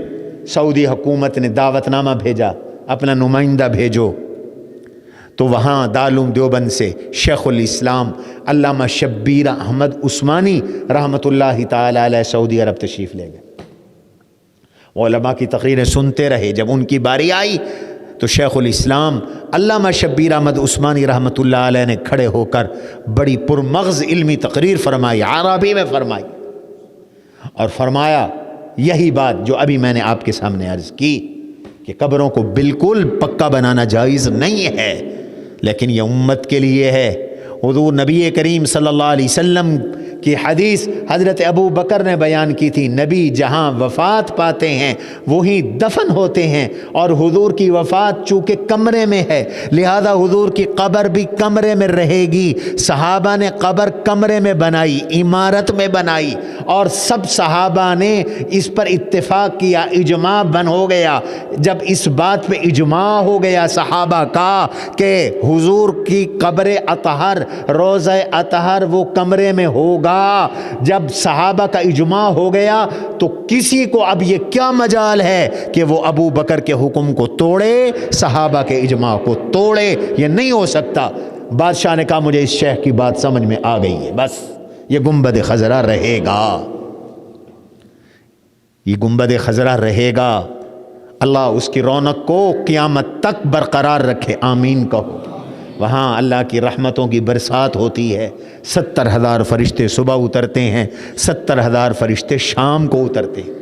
سعودی حکومت نے دعوت نامہ بھیجا، اپنا نمائندہ بھیجو. تو وہاں دارالعلوم دیوبند سے شیخ الاسلام علامہ شبیر احمد عثمانی رحمۃ اللہ تعالی علیہ سعودی عرب تشریف لے گئے. علماء کی تقریریں سنتے رہے. جب ان کی باری آئی تو شیخ الاسلام علامہ شبیر احمد عثمانی رحمۃ اللہ علیہ نے کھڑے ہو کر بڑی پرمغز علمی تقریر فرمائی، عربی میں فرمائی، اور فرمایا یہی بات جو ابھی میں نے آپ کے سامنے عرض کی کہ قبروں کو بالکل پکا بنانا جائز نہیں ہے، لیکن یہ امت کے لیے ہے. حضور نبی کریم صلی اللہ علیہ وسلم کی حدیث حضرت ابو بکر نے بیان کی تھی، نبی جہاں وفات پاتے ہیں وہی دفن ہوتے ہیں، اور حضور کی وفات چونکہ کمرے میں ہے لہذا حضور کی قبر بھی کمرے میں رہے گی. صحابہ نے قبر کمرے میں بنائی، عمارت میں بنائی، اور سب صحابہ نے اس پر اتفاق کیا، اجماع بن ہو گیا. جب اس بات پہ اجماع ہو گیا صحابہ کا کہ حضور کی قبر اطہر، روضہ اطہر وہ کمرے میں ہوگا، جب صحابہ کا اجماع ہو گیا تو کسی کو اب یہ کیا مجال ہے کہ وہ ابو بکر کے حکم کو توڑے، صحابہ کے اجماع کو توڑے؟ یہ نہیں ہو سکتا. بادشاہ نے کہا مجھے اس شیخ کی بات سمجھ میں آ گئی ہے، بس یہ گنبد خضرا رہے گا، یہ گنبد خضرا رہے گا. اللہ اس کی رونق کو قیامت تک برقرار رکھے، آمین کہو. وہاں اللہ کی رحمتوں کی برسات ہوتی ہے، 70,000 فرشتے صبح اترتے ہیں، 70,000 فرشتے شام کو اترتے ہیں۔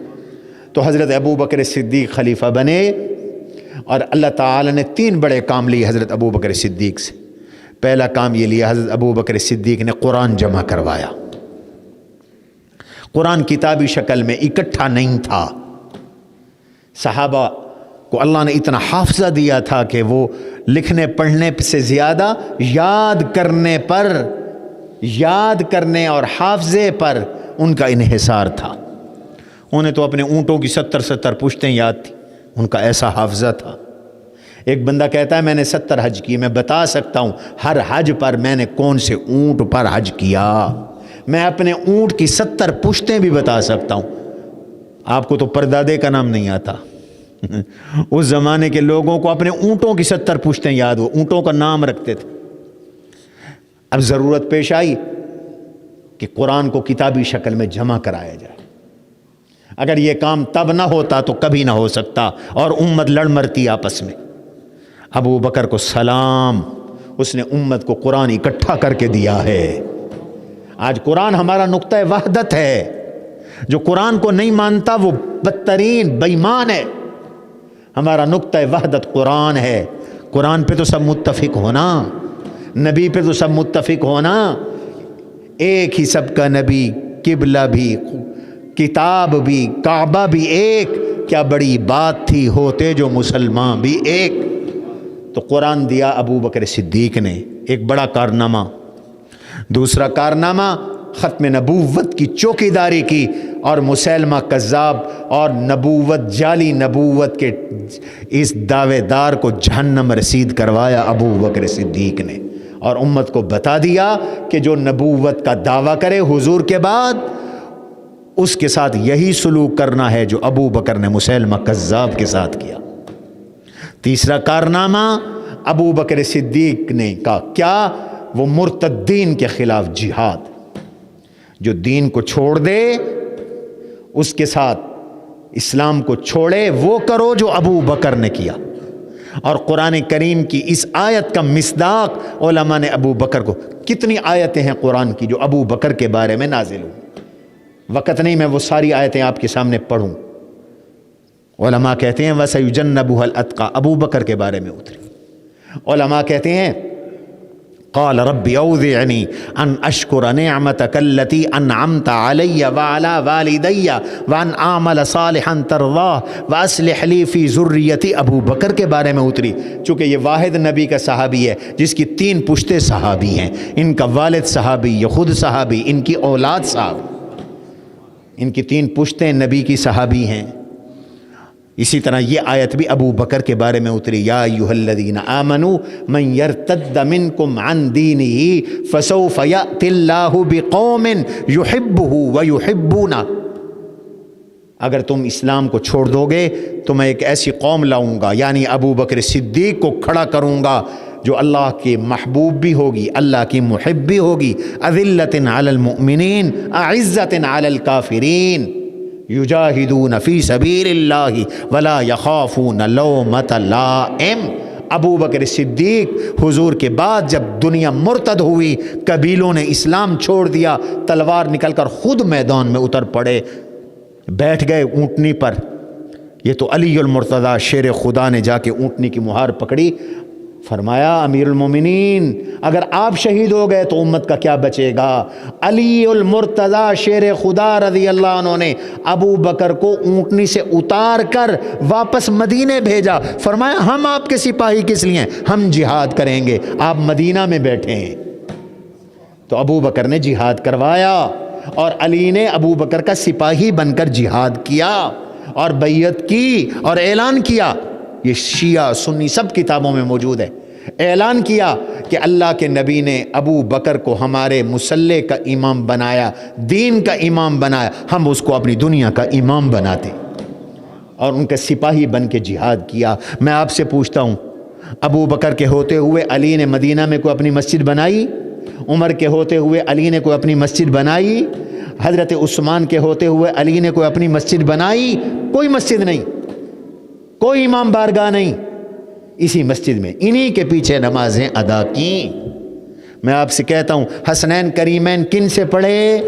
تو حضرت ابو بکر صدیق خلیفہ بنے، اور اللہ تعالی نے 3 بڑے کام لیے حضرت ابو بکر صدیق سے۔ پہلا کام یہ لیا، حضرت ابو بکر صدیق نے قرآن جمع کروایا۔ قرآن کتابی شکل میں اکٹھا نہیں تھا، صحابہ کو اللہ نے اتنا حافظہ دیا تھا کہ وہ لکھنے پڑھنے سے زیادہ یاد کرنے اور حافظے پر ان کا انحصار تھا۔ انہیں تو اپنے اونٹوں کی 70 پشتیں یاد تھیں، ان کا ایسا حافظہ تھا۔ ایک بندہ کہتا ہے میں نے 70 حج کیے، میں بتا سکتا ہوں ہر حج پر میں نے کون سے اونٹ پر حج کیا، میں اپنے اونٹ کی 70 پشتیں بھی بتا سکتا ہوں۔ آپ کو تو پردادے کا نام نہیں آتا، اس زمانے کے لوگوں کو اپنے اونٹوں کی 70 پشتیں یاد ہو، اونٹوں کا نام رکھتے تھے۔ اب ضرورت پیش آئی کہ قرآن کو کتابی شکل میں جمع کرایا جائے۔ اگر یہ کام تب نہ ہوتا تو کبھی نہ ہو سکتا، اور امت لڑ مرتی آپس میں۔ ابو بکر کو سلام، اس نے امت کو قرآن اکٹھا کر کے دیا ہے۔ آج قرآن ہمارا نقطہ وحدت ہے، جو قرآن کو نہیں مانتا وہ بدترین بے ایمان ہے۔ ہمارا نقطہ وحدت قرآن ہے، قرآن پہ تو سب متفق ہونا، نبی پہ تو سب متفق ہونا، ایک ہی سب کا نبی، قبلہ بھی، کتاب بھی، کعبہ بھی ایک، کیا بڑی بات تھی ہوتے جو مسلمان بھی ایک۔ تو قرآن دیا ابو بکر صدیق نے، ایک بڑا کارنامہ۔ دوسرا کارنامہ، ختم نبوت کی چوکیداری کی، اور مسیلمہ کذاب اور نبوت، جعلی نبوت کے اس دعوے دار کو جہنم رسید کروایا ابو بکر صدیق نے، اور امت کو بتا دیا کہ جو نبوت کا دعویٰ کرے حضور کے بعد، اس کے ساتھ یہی سلوک کرنا ہے جو ابو بکر نے مسیلمہ کذاب کے ساتھ کیا۔ تیسرا کارنامہ ابو بکر صدیق نے کا کیا، وہ مرتدین کے خلاف جہاد۔ جو دین کو چھوڑ دے اس کے ساتھ اسلام کو چھوڑے، وہ کرو جو ابو بکر نے کیا۔ اور قرآن کریم کی اس آیت کا مصداق علماء نے ابو بکر کو، کتنی آیتیں ہیں قرآن کی جو ابو بکر کے بارے میں نازل ہوئی، وقت نہیں میں وہ ساری آیتیں آپ کے سامنے پڑھوں۔ علماء کہتے ہیں وَسَيُجَنَّبُهَا الْأَتْقَى، ابو بکر کے بارے میں اتری۔ علماء کہتے ہیں قال رب اوزعنی ان اشکر نعمتک التی انعمت علی وعلی والدی وان اعمل صالحا ترضاہ واصلح لی فی ذریتی، ابو بکر کے بارے میں اتری، چونکہ یہ واحد نبی کا صحابی ہے جس کی 3 پشتیں صحابی ہیں، ان کا والد صحابی، یہ خود صحابی، ان کی اولاد صحابی، ان کی 3 پشتیں نبی کی صحابی ہیں۔ اسی طرح یہ آیت بھی ابو بکر کے بارے میں اتری، یا ایھا الذین آمنوا من یرتد منکم عن دینہ فسوف یأتی اللہ بقوم یحبہ ویحبونہ، اگر تم اسلام کو چھوڑ دو گے تو میں ایک ایسی قوم لاؤں گا، یعنی ابو بکر صدیق کو کھڑا کروں گا جو اللہ کے محبوب بھی ہوگی، اللہ کی محب بھی ہوگی، اذلۃ علی المؤمنین اعزۃ علی الکافرین، یجاہدون فی سبیل اللہ ولا یخافون لومۃ لائم۔ ابو بکر صدیق حضور کے بعد جب دنیا مرتد ہوئی، قبیلوں نے اسلام چھوڑ دیا، تلوار نکل کر خود میدان میں اتر پڑے، بیٹھ گئے اونٹنی پر۔ یہ تو علی المرتضیٰ شیر خدا نے جا کے اونٹنی کی مہار پکڑی، فرمایا امیر المومنین اگر آپ شہید ہو گئے تو امت کا کیا بچے گا؟ علی المرتضیٰ شیر خدا رضی اللہ عنہ نے ابو بکر کو اونٹنی سے اتار کر واپس مدینے بھیجا، فرمایا ہم آپ کے سپاہی کس لیے ہیں، ہم جہاد کریں گے، آپ مدینہ میں بیٹھے ہیں۔ تو ابو بکر نے جہاد کروایا، اور علی نے ابو بکر کا سپاہی بن کر جہاد کیا اور بیعت کی اور اعلان کیا، یہ شیعہ سنی سب کتابوں میں موجود ہے، اعلان کیا کہ اللہ کے نبی نے ابو بکر کو ہمارے مسلح کا امام بنایا، دین کا امام بنایا، ہم اس کو اپنی دنیا کا امام بناتے، اور ان کا سپاہی بن کے جہاد کیا۔ میں آپ سے پوچھتا ہوں، ابو بکر کے ہوتے ہوئے علی نے مدینہ میں کوئی اپنی مسجد بنائی؟ عمر کے ہوتے ہوئے علی نے کوئی اپنی مسجد بنائی؟ حضرت عثمان کے ہوتے ہوئے علی نے کوئی اپنی مسجد بنائی؟ کوئی مسجد نہیں، کوئی امام بارگاہ نہیں، اسی مسجد میں انہی کے پیچھے نمازیں ادا کیں۔ میں آپ سے کہتا ہوں حسنین کریمین کن سے پڑھے؟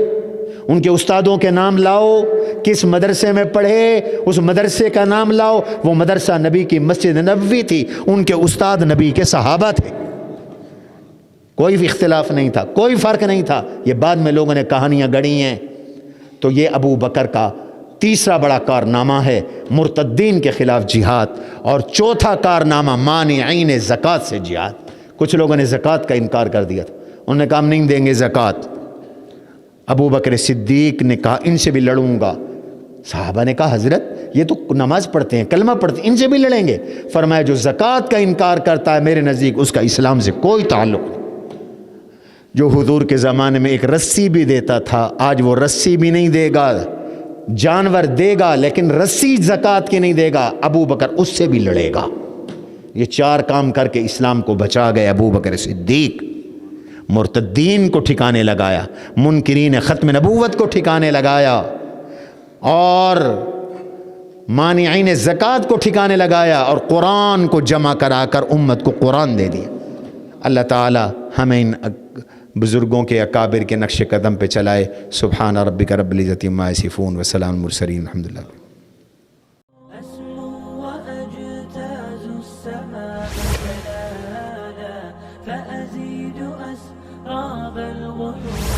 ان کے استادوں کے نام لاؤ، کس مدرسے میں پڑھے اس مدرسے کا نام لاؤ۔ وہ مدرسہ نبی کی مسجد نبوی تھی، ان کے استاد نبی کے صحابہ تھے، کوئی اختلاف نہیں تھا، کوئی فرق نہیں تھا۔ یہ بعد میں لوگوں نے کہانیاں گڑھی ہیں۔ تو یہ ابو بکر کا تیسرا بڑا کارنامہ ہے مرتدین کے خلاف جہاد، اور چوتھا کارنامہ مانعین زکوٰۃ سے جہاد۔ کچھ لوگوں نے زکوٰۃ کا انکار کر دیا تھا، انہوں نے کہا ہم نہیں دیں گے زکوٰۃ۔ ابو بکر صدیق نے کہا ان سے بھی لڑوں گا۔ صحابہ نے کہا حضرت یہ تو نماز پڑھتے ہیں، کلمہ پڑھتے ہیں، ان سے بھی لڑیں گے؟ فرمایا جو زکوٰۃ کا انکار کرتا ہے میرے نزدیک اس کا اسلام سے کوئی تعلق نہیں۔ جو حضور کے زمانے میں ایک رسی بھی دیتا تھا، آج وہ رسی بھی نہیں دے گا، جانور دے گا لیکن رسی زکوٰۃ کی نہیں دے گا، ابو بکر اس سے بھی لڑے گا۔ یہ چار کام کر کے اسلام کو بچا گئے ابو بکر صدیق۔ مرتدین کو ٹھکانے لگایا، منکرین ختم نبوت کو ٹھکانے لگایا، اور مانعین زکوٰۃ کو ٹھکانے لگایا، اور قرآن کو جمع کرا کر امت کو قرآن دے دیا۔ اللہ تعالی ہمیں ان بزرگوں کے اکابر کے نقش قدم پہ چلائے۔ سبحان ربک رب العزت عما یصفون وسلام المرسلین الحمدللہ۔ فأزيد أسراب الغيوم